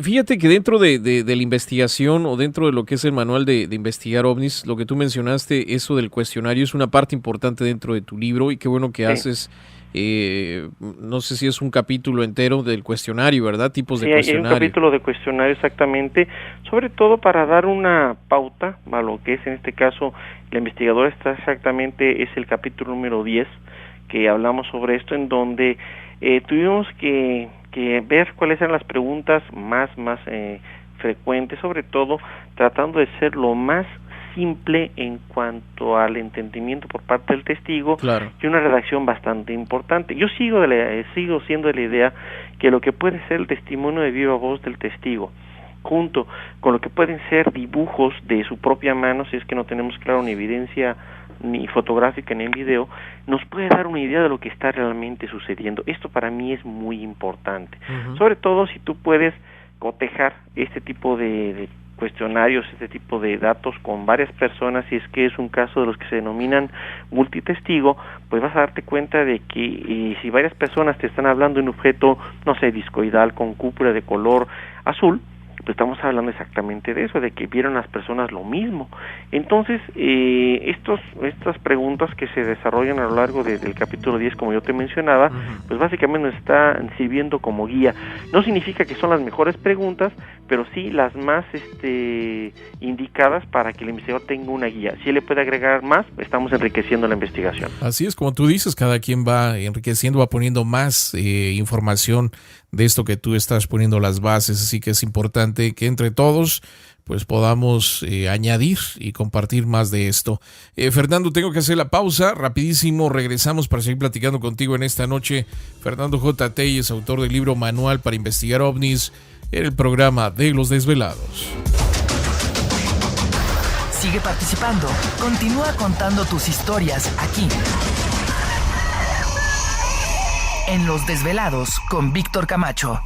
Fíjate que dentro de la investigación o dentro de lo que es el manual de investigar ovnis, lo que tú mencionaste, eso del cuestionario es una parte importante dentro de tu libro y qué bueno que haces, no sé si es un capítulo entero del cuestionario, ¿verdad? Tipos de cuestionario. Sí, hay un capítulo de cuestionario exactamente, sobre todo para dar una pauta a lo que es en este caso la investigadora está exactamente, es el capítulo número 10 que hablamos sobre esto, en donde tuvimos que ver cuáles eran las preguntas más frecuentes, sobre todo tratando de ser lo más simple en cuanto al entendimiento por parte del testigo, claro, y una redacción bastante importante. Yo sigo siendo de la idea que lo que puede ser el testimonio de viva voz del testigo, junto con lo que pueden ser dibujos de su propia mano, si es que no tenemos claro ni evidencia ni fotográfica ni en video, nos puede dar una idea de lo que está realmente sucediendo. Esto para mí es muy importante, sobre todo si tú puedes cotejar este tipo de cuestionarios, este tipo de datos con varias personas, si es que es un caso de los que se denominan multitestigo, pues vas a darte cuenta de que si varias personas te están hablando de un objeto, no sé, discoidal con cúpula de color azul, pues estamos hablando exactamente de eso, de que vieron las personas lo mismo. Entonces, estas preguntas que se desarrollan a lo largo del capítulo 10, como yo te mencionaba, pues básicamente nos están sirviendo como guía. No significa que son las mejores preguntas, pero sí las más indicadas para que el investigador tenga una guía. Si él le puede agregar más, estamos enriqueciendo la investigación. Así es, como tú dices, cada quien va enriqueciendo, va poniendo más información de esto que tú estás poniendo las bases, así que es importante que entre todos pues podamos añadir y compartir más de esto. Fernando, tengo que hacer la pausa, rapidísimo, regresamos para seguir platicando contigo en esta noche. Fernando J. Telles, autor del libro Manual para investigar ovnis, en el programa de Los Desvelados. Sigue participando, continúa contando tus historias aquí, en Los Desvelados con Víctor Camacho.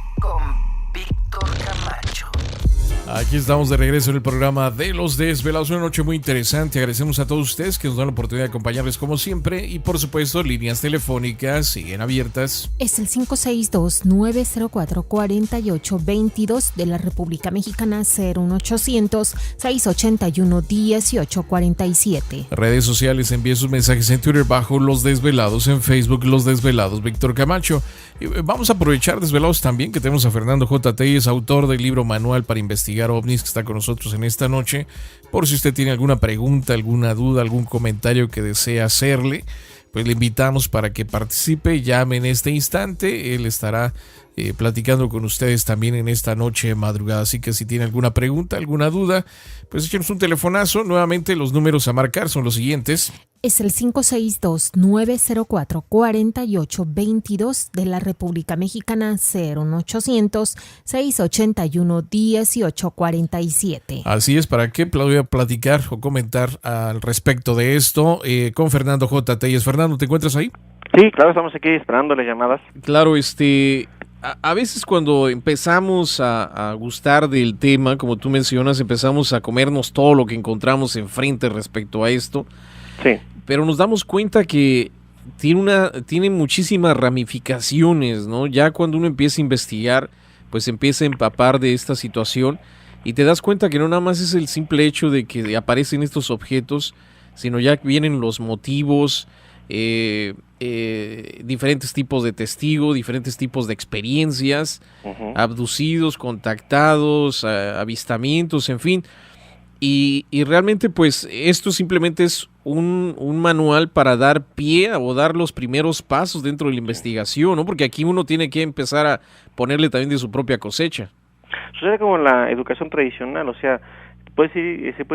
Aquí estamos de regreso en el programa de Los Desvelados, una noche muy interesante. Agradecemos a todos ustedes que nos dan la oportunidad de acompañarles como siempre y por supuesto líneas telefónicas siguen abiertas. Es el 562-904-4822 de la República Mexicana, 01800-681-1847. Redes sociales, envíen sus mensajes en Twitter bajo Los Desvelados, en Facebook Los Desvelados Víctor Camacho. Y vamos a aprovechar Desvelados también que tenemos a Fernando J. Telles, autor del libro Manual para investigar ovnis, que está con nosotros en esta noche. Por si usted tiene alguna pregunta, alguna duda, algún comentario que desea hacerle, pues le invitamos para que participe, llame en este instante. Él estará platicando con ustedes también en esta noche madrugada. Así que si tiene alguna pregunta, alguna duda, pues échenos un telefonazo. Nuevamente los números a marcar son los siguientes. Es el 562-904-4822 de la República Mexicana, 01800-681-1847. Así es, ¿para qué voy a platicar o comentar al respecto de esto con Fernando J. Telles? Fernando, ¿te encuentras ahí? Sí, claro, estamos aquí esperando las llamadas. Claro, a veces cuando empezamos a gustar del tema, como tú mencionas, empezamos a comernos todo lo que encontramos enfrente respecto a esto. Sí. Pero nos damos cuenta que tiene muchísimas ramificaciones, ¿no? Ya cuando uno empieza a investigar, pues empieza a empapar de esta situación y te das cuenta que no nada más es el simple hecho de que aparecen estos objetos, sino ya vienen los motivos, diferentes tipos de testigos, diferentes tipos de experiencias, abducidos, contactados, avistamientos, en fin. Y realmente pues esto simplemente es un manual para dar pie o dar los primeros pasos dentro de la investigación, ¿no? Porque aquí uno tiene que empezar a ponerle también de su propia cosecha. Sucede como en la educación tradicional, o sea, se puede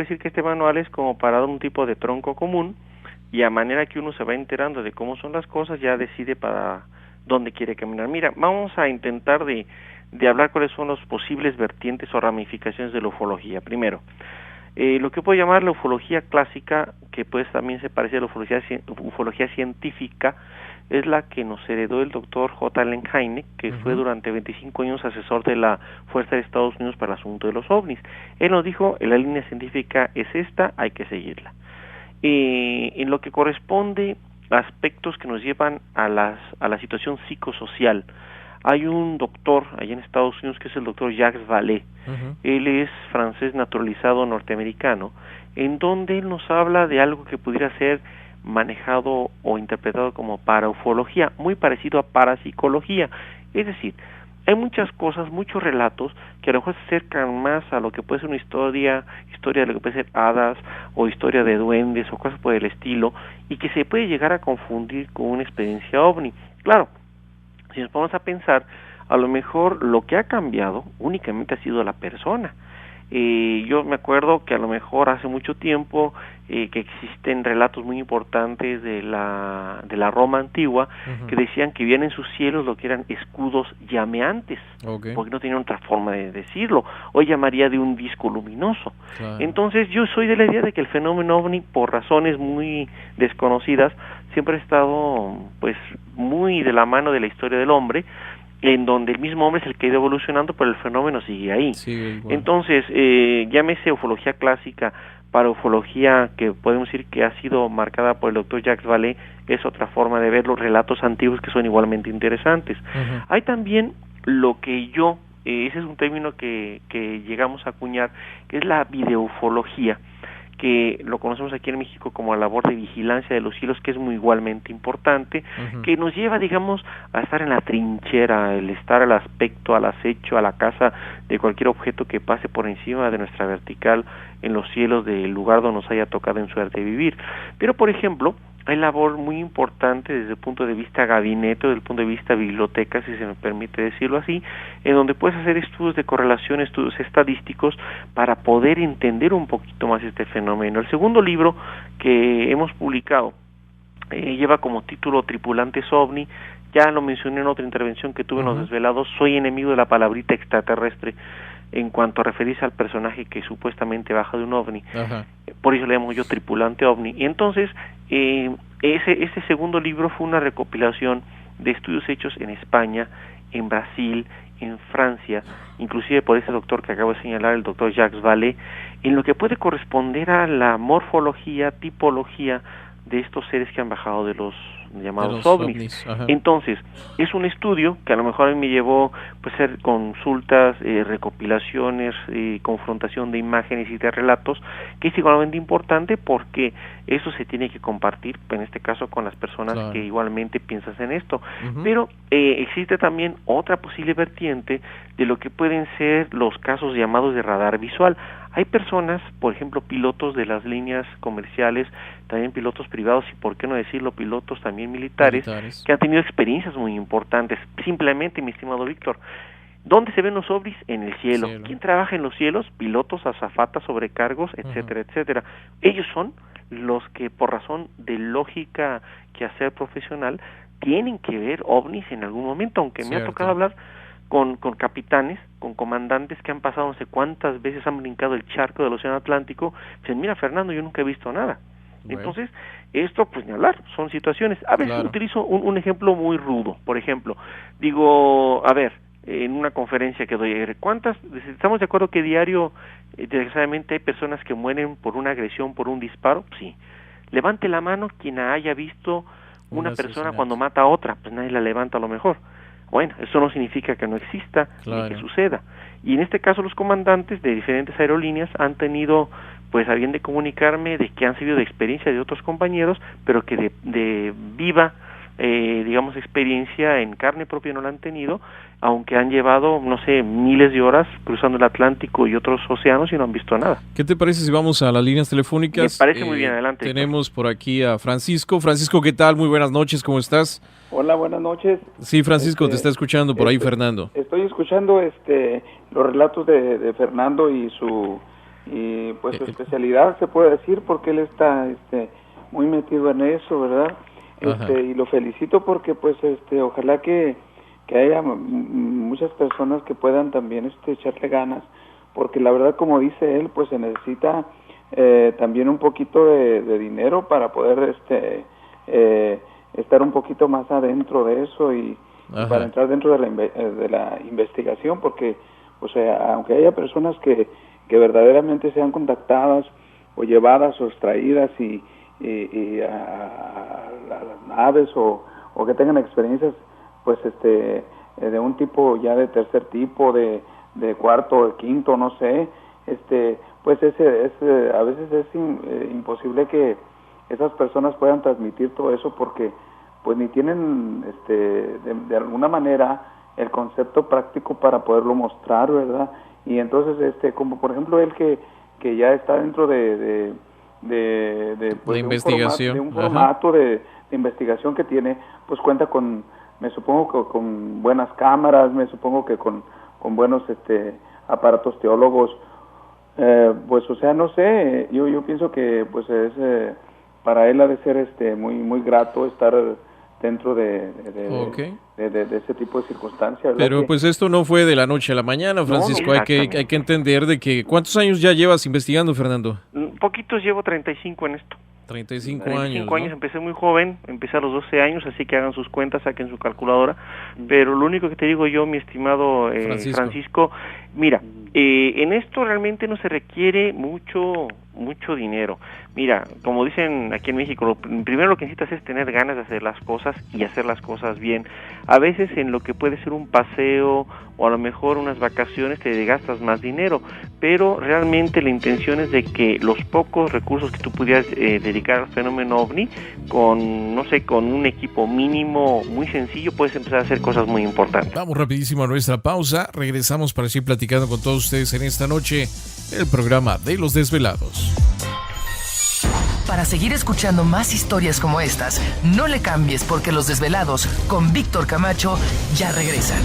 decir que este manual es como para dar un tipo de tronco común y a manera que uno se va enterando de cómo son las cosas ya decide para dónde quiere caminar. Mira, vamos a intentar de de hablar cuáles son los posibles vertientes o ramificaciones de la ufología. Primero, lo que puedo llamar la ufología clásica, que pues también se parece a la ufología científica, es la que nos heredó el doctor J. Allen Hynek, que fue durante 25 años asesor de la Fuerza de Estados Unidos para el asunto de los ovnis. Él nos dijo, la línea científica es esta, hay que seguirla. En lo que corresponde a aspectos que nos llevan a la situación psicosocial, hay un doctor allá en Estados Unidos que es el doctor Jacques Vallée. Él es francés naturalizado norteamericano, en donde él nos habla de algo que pudiera ser manejado o interpretado como paraufología, muy parecido a parapsicología. Es decir, hay muchas cosas, muchos relatos que a lo mejor se acercan más a lo que puede ser una historia de lo que puede ser hadas o historia de duendes o cosas por el estilo, y que se puede llegar a confundir con una experiencia ovni. Claro, si nos ponemos a pensar, a lo mejor lo que ha cambiado únicamente ha sido la persona. Yo me acuerdo que a lo mejor hace mucho tiempo que existen relatos muy importantes de la Roma antigua que decían que vivían en sus cielos lo que eran escudos llameantes, porque no tenían otra forma de decirlo. Hoy llamaría de un disco luminoso. Entonces yo soy de la idea de que el fenómeno ovni, por razones muy desconocidas, siempre ha estado pues muy de la mano de la historia del hombre, en donde el mismo hombre es el que ha ido evolucionando, pero el fenómeno sigue ahí. Entonces, llámese ufología clásica, paraufología, que podemos decir que ha sido marcada por el doctor Jacques Vallée, es otra forma de ver los relatos antiguos que son igualmente interesantes. Hay también lo que ese es un término que llegamos a acuñar, que es la videoufología, que lo conocemos aquí en México como la labor de vigilancia de los cielos, que es muy igualmente importante, que nos lleva, digamos, a estar en la trinchera, el estar al aspecto, al acecho, a la caza de cualquier objeto que pase por encima de nuestra vertical en los cielos del lugar donde nos haya tocado en suerte vivir. Pero, por ejemplo, hay labor muy importante desde el punto de vista gabinete, desde el punto de vista biblioteca, si se me permite decirlo así, en donde puedes hacer estudios de correlación, estudios estadísticos, para poder entender un poquito más este fenómeno. El segundo libro que hemos publicado lleva como título Tripulantes OVNI. Ya lo mencioné en otra intervención que tuve en Los Desvelados, soy enemigo de la palabrita extraterrestre en cuanto a referirse al personaje que supuestamente baja de un ovni. Por eso le llamo yo tripulante ovni. Y entonces, ese segundo libro fue una recopilación de estudios hechos en España, en Brasil, en Francia, inclusive por ese doctor que acabo de señalar, el doctor Jacques Vallée, en lo que puede corresponder a la morfología, tipología de estos seres que han bajado de los llamados ovnis. Entonces, es un estudio que a lo mejor a mí me llevó pues hacer consultas, recopilaciones, confrontación de imágenes y de relatos, que es igualmente importante porque eso se tiene que compartir, en este caso con las personas que igualmente piensan en esto. Pero existe también otra posible vertiente de lo que pueden ser los casos llamados de radar visual. Hay personas, por ejemplo, pilotos de las líneas comerciales, también pilotos privados y, por qué no decirlo, pilotos también militares, que han tenido experiencias muy importantes. Simplemente, mi estimado Víctor, ¿dónde se ven los ovnis? En el cielo. ¿Quién trabaja en los cielos? Pilotos, azafatas, sobrecargos, etcétera, etcétera. Ellos son los que, por razón de lógica quehacer profesional, tienen que ver ovnis en algún momento, aunque me ha tocado hablar con capitanes, con comandantes que han pasado no sé cuántas veces, han brincado el charco del Océano Atlántico. Dicen, mira, Fernando, yo nunca he visto nada. Entonces, esto, pues ni hablar, son situaciones. A veces utilizo un ejemplo muy rudo. Por ejemplo, digo, a ver, en una conferencia que doy, ¿estamos de acuerdo que diario, desgraciadamente, hay personas que mueren por una agresión, por un disparo? Sí. Levante la mano quien haya visto una persona cuando mata a otra. Pues nadie la levanta a lo mejor. Bueno, eso no significa que no exista ni que suceda. Y en este caso los comandantes de diferentes aerolíneas han tenido pues a bien de comunicarme de que han servido de experiencia de otros compañeros, pero que de viva digamos experiencia en carne propia no la han tenido, aunque han llevado, no sé, miles de horas cruzando el Atlántico y otros océanos y no han visto nada. ¿Qué te parece si vamos a las líneas telefónicas? Me parece muy bien, adelante. Tenemos por aquí a Francisco. Francisco, ¿qué tal? Muy buenas noches, ¿cómo estás? Hola, buenas noches. Sí, Francisco, te está escuchando por ahí Fernando. Estoy escuchando los relatos de Fernando y su especialidad, se puede decir, porque él está muy metido en eso, ¿verdad? Y lo felicito porque pues ojalá que que haya muchas personas que puedan también echarle ganas, porque la verdad, como dice él, pues se necesita también un poquito de dinero para poder estar un poquito más adentro de eso y para entrar dentro de la investigación, porque o sea, aunque haya personas que verdaderamente sean contactadas o llevadas o extraídas y a las naves o que tengan experiencias pues de un tipo ya de tercer tipo, de cuarto, de quinto, no sé, pues a veces es imposible que esas personas puedan transmitir todo eso porque pues ni tienen de alguna manera el concepto práctico para poderlo mostrar, ¿verdad? Y entonces como por ejemplo él que ya está dentro de investigación, un formato de investigación que tiene, pues cuenta con, me supongo que con buenas cámaras, me supongo que con buenos aparatos teólogos, pues o sea, no sé, yo pienso que pues es para él ha de ser muy muy grato estar dentro de ese tipo de circunstancias. Pero pues esto no fue de la noche a la mañana, Francisco. Hay que entender de que... ¿Cuántos años ya llevas investigando, Fernando? Poquitos, llevo 35 en esto. 35 años, ¿no? Empecé muy joven, empecé a los 12 años, así que hagan sus cuentas, saquen su calculadora. Pero lo único que te digo yo, mi estimado Francisco, mira, en esto realmente no se requiere mucho dinero. Mira, como dicen aquí en México, primero lo que necesitas es tener ganas de hacer las cosas y hacer las cosas bien. A veces en lo que puede ser un paseo o a lo mejor unas vacaciones te gastas más dinero, pero realmente la intención es de que los pocos recursos que tú pudieras dedicar al fenómeno OVNI, con, no sé, con un equipo mínimo muy sencillo, puedes empezar a hacer cosas muy importantes. Vamos rapidísimo a nuestra pausa, regresamos para seguir platicando con todos ustedes en esta noche, el programa de Los Desvelados. Para seguir escuchando más historias como estas, no le cambies porque Los Desvelados con Víctor Camacho ya regresan.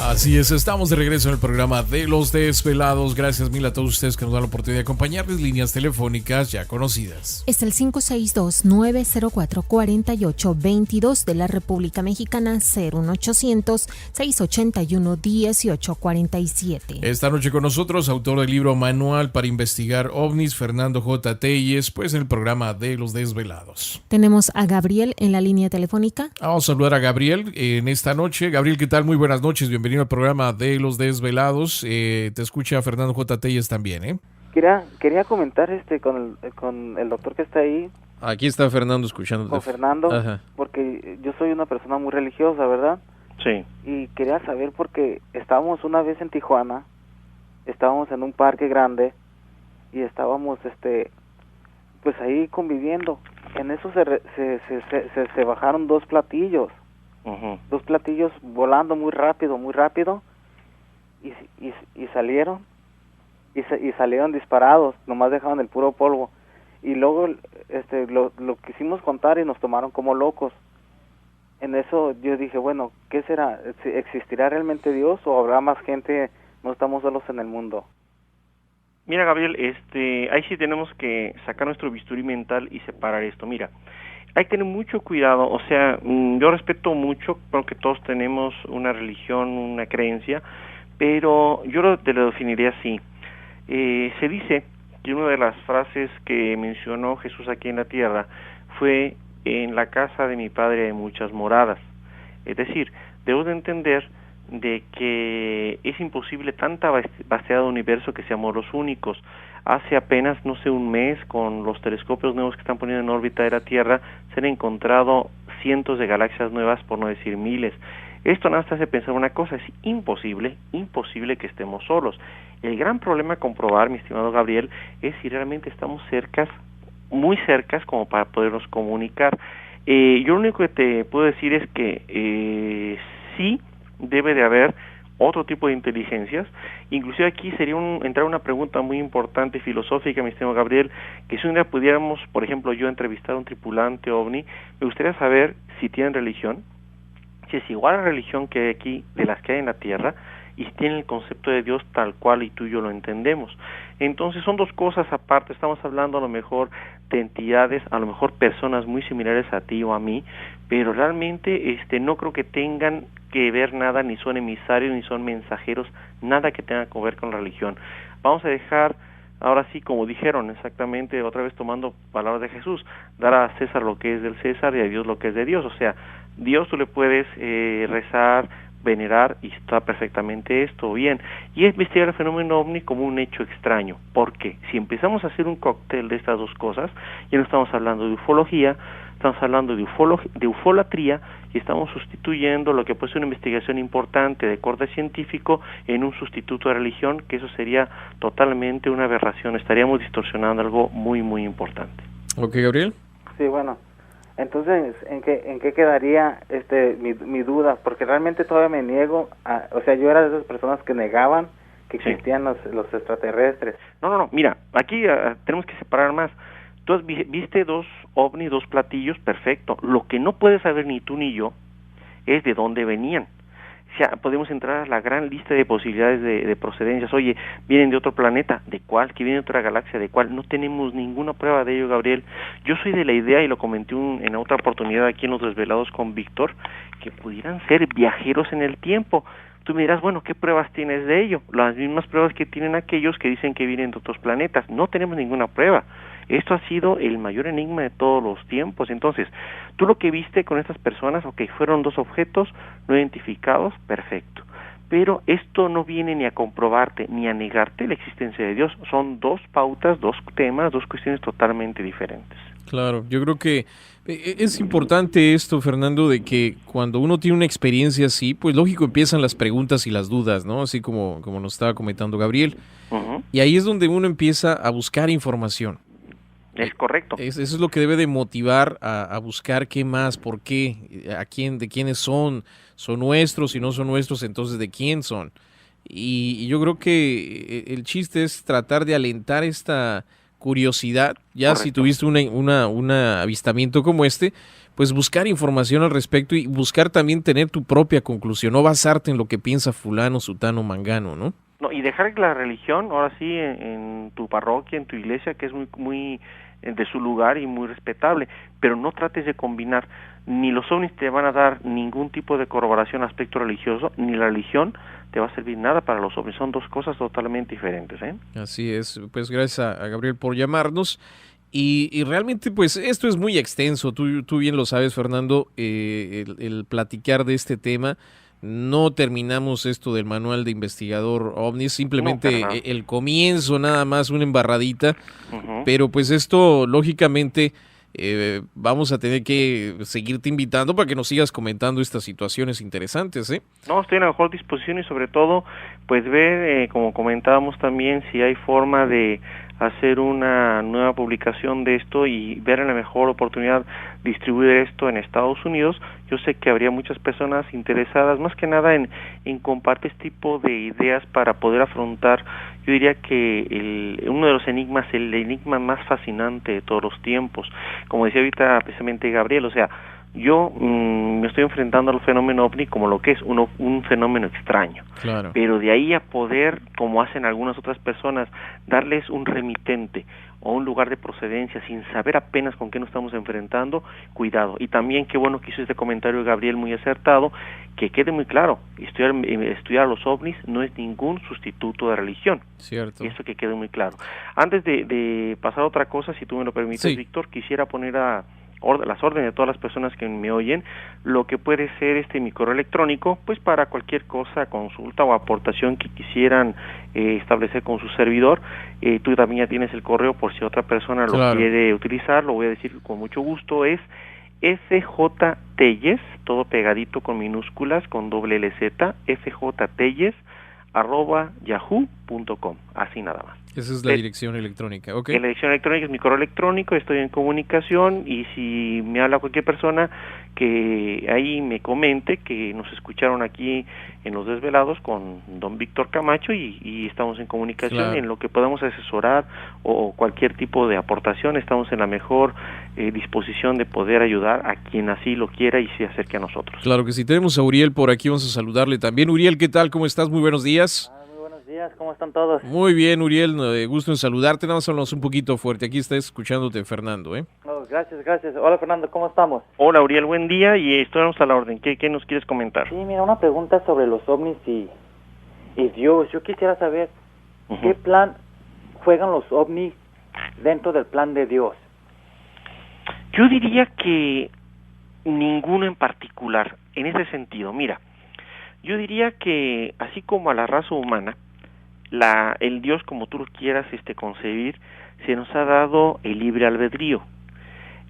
Así es, estamos de regreso en el programa de Los Desvelados. Gracias mil a todos ustedes que nos dan la oportunidad de acompañarles. Líneas telefónicas ya conocidas. Es el 562-904-4822 de la República Mexicana, 01800-681-1847. Esta noche con nosotros, autor del libro Manual para investigar ovnis, Fernando J. Telles, pues en el programa de Los Desvelados. Tenemos a Gabriel en la línea telefónica. Vamos a saludar a Gabriel en esta noche. Gabriel, ¿qué tal? Muy buenas noches, bienvenido al programa de Los Desvelados. Te escucha Fernando J. Telles también, Quería comentar con el doctor que está ahí. Aquí está Fernando escuchando. Con Fernando, Ajá. Porque yo soy una persona muy religiosa, ¿verdad? Sí. Y quería saber porque estábamos una vez en Tijuana, estábamos en un parque grande y estábamos pues ahí conviviendo. En eso se bajaron dos platillos. Uh-huh. Dos platillos volando muy rápido y salieron salieron disparados, nomás dejaban el puro polvo y luego lo quisimos contar y nos tomaron como locos. En eso yo dije, bueno, ¿qué será? ¿Existirá realmente Dios o habrá más gente? No estamos solos en el mundo. Mira, Gabriel, ahí sí tenemos que sacar nuestro bisturí mental y separar esto. Mira, hay que tener mucho cuidado, o sea, yo respeto mucho, creo que todos tenemos una religión, una creencia, pero yo te lo definiría así. Se dice que una de las frases que mencionó Jesús aquí en la tierra fue: en la casa de mi Padre hay muchas moradas. Es decir, debemos de entender de que es imposible tanta vastedad del universo que seamos los únicos. Hace apenas, no sé, un mes, con los telescopios nuevos que están poniendo en órbita de la Tierra, se han encontrado cientos de galaxias nuevas, por no decir miles. Esto nada más te hace pensar una cosa: es imposible que estemos solos. El gran problema a comprobar, mi estimado Gabriel, es si realmente estamos muy cercas como para podernos comunicar. Yo lo único que te puedo decir es que sí debe de haber otro tipo de inteligencias. Inclusive aquí sería entrar una pregunta muy importante filosófica, mi estimado Gabriel, que si un día pudiéramos, por ejemplo, yo entrevistar a un tripulante OVNI, me gustaría saber si tienen religión, si es igual a la religión que hay aquí de las que hay en la Tierra, y si tienen el concepto de Dios tal cual y tú y yo lo entendemos. Entonces son dos cosas aparte. Estamos hablando a lo mejor de entidades, a lo mejor personas muy similares a ti o a mí, pero realmente no creo que tengan que ver nada, ni son emisarios, ni son mensajeros, nada que tenga que ver con la religión. Vamos a dejar, ahora sí, como dijeron exactamente, otra vez tomando palabras de Jesús, dar a César lo que es del César y a Dios lo que es de Dios. O sea, Dios tú le puedes rezar, venerar, y está perfectamente esto bien, y es investigar el fenómeno ovni como un hecho extraño. Porque si empezamos a hacer un cóctel de estas dos cosas, ya no estamos hablando de ufología, estamos hablando de ufolatría, y estamos sustituyendo lo que puede ser una investigación importante de corte científico en un sustituto de religión, que eso sería totalmente una aberración. Estaríamos distorsionando algo muy, muy importante. Ok, Gabriel. Sí, bueno. Entonces, ¿en qué quedaría mi duda? Porque realmente todavía me niego o sea, yo era de esas personas que negaban que existían los extraterrestres. No, mira, aquí tenemos que separar más. Tú viste dos ovnis, dos platillos, perfecto. Lo que no puedes saber ni tú ni yo es de dónde venían. O sea, podemos entrar a la gran lista de posibilidades de procedencias. Oye, vienen de otro planeta, ¿de cuál? ¿Que vienen de otra galaxia? ¿De cuál? No tenemos ninguna prueba de ello, Gabriel. Yo soy de la idea, y lo comenté en otra oportunidad aquí en Los Desvelados con Víctor, que pudieran ser viajeros en el tiempo. Tú me dirás, bueno, ¿qué pruebas tienes de ello? Las mismas pruebas que tienen aquellos que dicen que vienen de otros planetas. No tenemos ninguna prueba. Esto ha sido el mayor enigma de todos los tiempos. Entonces, tú lo que viste con estas personas, fueron dos objetos no identificados, perfecto. Pero esto no viene ni a comprobarte ni a negarte la existencia de Dios. Son dos pautas, dos temas, dos cuestiones totalmente diferentes. Claro, yo creo que es importante esto, Fernando, de que cuando uno tiene una experiencia así, pues lógico empiezan las preguntas y las dudas, ¿no? Así como nos estaba comentando Gabriel. Uh-huh. Y ahí es donde uno empieza a buscar información. Es correcto. Eso es lo que debe de motivar a buscar qué más, por qué, de quiénes son nuestros, si no son nuestros, entonces de quién son. Y yo creo que el chiste es tratar de alentar esta curiosidad. Ya correcto. Si tuviste un avistamiento como este, pues buscar información al respecto y buscar también tener tu propia conclusión, no basarte en lo que piensa fulano, sutano, mangano, ¿no? No, y dejar que la religión, ahora sí, en tu parroquia, en tu iglesia, que es muy de su lugar y muy respetable, pero no trates de combinar. Ni los ovnis te van a dar ningún tipo de corroboración al aspecto religioso, ni la religión te va a servir nada para los ovnis. Son dos cosas totalmente diferentes, ¿eh? Así es. Pues gracias a Gabriel por llamarnos. Y realmente, pues, esto es muy extenso. Tú bien lo sabes, Fernando, el platicar de este tema. No terminamos esto del manual de investigador ovnis, simplemente el comienzo, nada más, una embarradita. Uh-huh. Pero pues esto, lógicamente, vamos a tener que seguirte invitando para que nos sigas comentando estas situaciones interesantes, ¿eh? No, estoy en la mejor disposición y sobre todo, pues ver, como comentábamos también, si hay forma de hacer una nueva publicación de esto y ver la mejor oportunidad de distribuir esto en Estados Unidos. Yo sé que habría muchas personas interesadas, más que nada en compartir este tipo de ideas para poder afrontar, yo diría que uno de los enigmas, el enigma más fascinante de todos los tiempos. Como decía ahorita precisamente Gabriel, o sea, yo me estoy enfrentando al fenómeno ovni como lo que es un fenómeno extraño. Claro. Pero de ahí a poder, como hacen algunas otras personas, darles un remitente o un lugar de procedencia sin saber apenas con qué nos estamos enfrentando, cuidado. Y también qué bueno que hizo este comentario Gabriel muy acertado, que quede muy claro, estudiar los ovnis no es ningún sustituto de religión. Cierto. Eso que quede muy claro. Antes de pasar a otra cosa, si tú me lo permites, sí, Víctor, quisiera poner las órdenes de todas las personas que me oyen, lo que puede ser mi correo electrónico, pues para cualquier cosa, consulta o aportación que quisieran establecer con su servidor. Tú también ya tienes el correo por si otra persona lo quiere utilizar, lo voy a decir con mucho gusto, es fjtelles, todo pegadito con minúsculas, con doble LZ, fjtelles @yahoo.com, así nada más. Esa es la dirección electrónica, ¿ok? La dirección electrónica es mi correo electrónico, estoy en comunicación, y si me habla cualquier persona que ahí me comente que nos escucharon aquí en Los Desvelados con don Víctor Camacho, y estamos en comunicación, claro. En lo que podamos asesorar o cualquier tipo de aportación, estamos en la mejor disposición de poder ayudar a quien así lo quiera y se acerque a nosotros. Claro que sí. Tenemos a Uriel por aquí, vamos a saludarle también. Uriel, ¿qué tal? ¿Cómo estás? Muy buenos días. ¿Cómo están todos? Muy bien, Uriel, gusto en saludarte. Nada más hablamos un poquito fuerte. Aquí está escuchándote Fernando, ¿eh? Oh, gracias. Hola, Fernando, ¿cómo estamos? Hola, Uriel, buen día, y estamos a la orden. ¿Qué nos quieres comentar? Sí, mira, una pregunta sobre los ovnis y Dios. Yo quisiera saber qué plan juegan los ovnis dentro del plan de Dios. Yo diría que ninguno en particular, en ese sentido. Mira, yo diría que así como a la raza humana, el Dios, como tú lo quieras concebir, se nos ha dado el libre albedrío.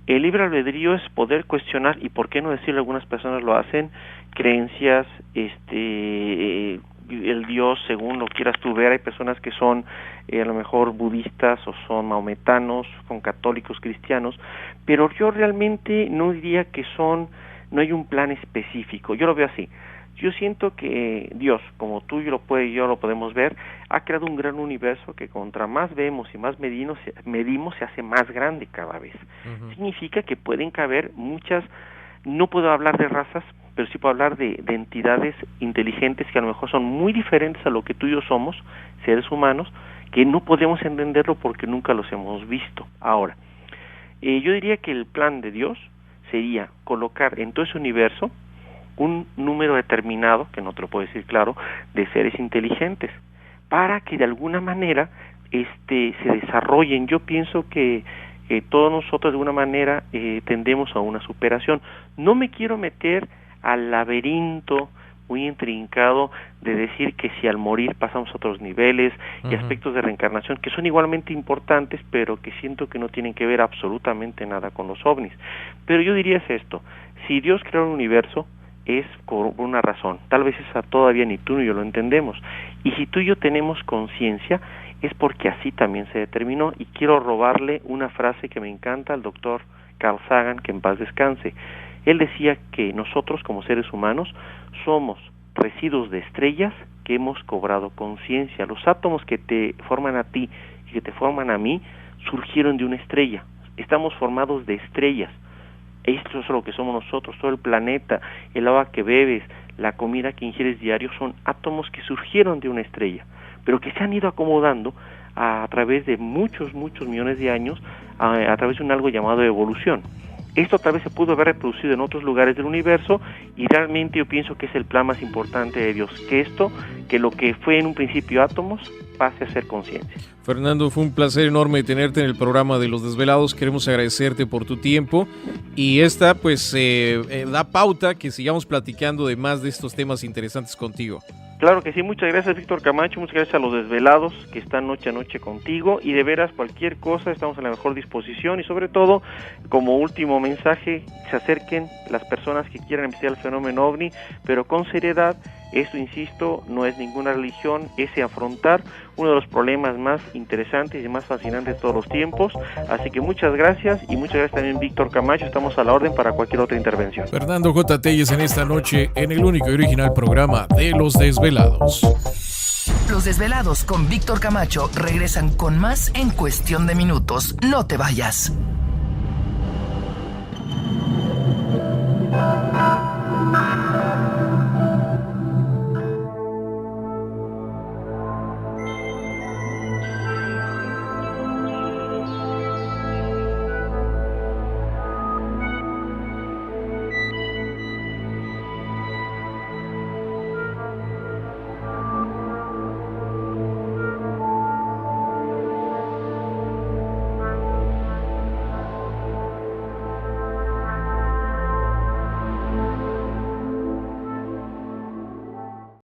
El libre albedrío es poder cuestionar, y por qué no decirlo, algunas personas lo hacen, creencias, el Dios según lo quieras tú ver. Hay personas que son a lo mejor budistas, o son maometanos, son católicos, cristianos, pero yo realmente no diría que no hay un plan específico. Yo lo veo así. Yo siento que Dios, como tú y yo lo podemos ver, ha creado un gran universo que contra más vemos y más medimos se hace más grande cada vez. Significa que pueden caber muchas, no puedo hablar de razas, pero sí puedo hablar de entidades inteligentes que a lo mejor son muy diferentes a lo que tú y yo somos, seres humanos, que no podemos entenderlo porque nunca los hemos visto. Ahora, yo diría que el plan de Dios sería colocar en todo ese universo un número determinado, que no te lo puedo decir claro, de seres inteligentes, para que de alguna manera se desarrollen. Yo pienso que todos nosotros de alguna manera tendemos a una superación. No me quiero meter al laberinto muy intrincado de decir que si al morir pasamos a otros niveles y aspectos de reencarnación que son igualmente importantes, pero que siento que no tienen que ver absolutamente nada con los ovnis. Pero yo diría es esto: si Dios creó el universo, es por una razón. Tal vez esa todavía ni tú ni yo lo entendemos. Y si tú y yo tenemos conciencia, es porque así también se determinó. Y quiero robarle una frase que me encanta al doctor Carl Sagan, que en paz descanse. Él decía que nosotros, como seres humanos, somos residuos de estrellas que hemos cobrado conciencia. Los átomos que te forman a ti y que te forman a mí surgieron de una estrella. Estamos formados de estrellas. Esto es lo que somos nosotros, todo el planeta, el agua que bebes, la comida que ingieres diario, son átomos que surgieron de una estrella, pero que se han ido acomodando a través de muchos millones de años, a través de algo llamado evolución. Esto tal vez se pudo haber reproducido en otros lugares del universo, y realmente yo pienso que es el plan más importante de Dios, que lo que fue en un principio átomos pase a ser conciencia. Fernando, fue un placer enorme tenerte en el programa de Los Desvelados. Queremos agradecerte por tu tiempo, y esta pues da pauta que sigamos platicando de más de estos temas interesantes contigo. Claro que sí, muchas gracias, Víctor Camacho, muchas gracias a Los Desvelados que están noche a noche contigo, y de veras cualquier cosa estamos a la mejor disposición, y sobre todo, como último mensaje, se acerquen las personas que quieran investigar el fenómeno OVNI, pero con seriedad. Esto, insisto, no es ninguna religión, es afrontar uno de los problemas más interesantes y más fascinantes de todos los tiempos. Así que muchas gracias, y muchas gracias también, Víctor Camacho. Estamos a la orden para cualquier otra intervención. Fernando J. Telles en esta noche en el único y original programa de Los Desvelados. Los Desvelados con Víctor Camacho regresan con más en cuestión de minutos. No te vayas.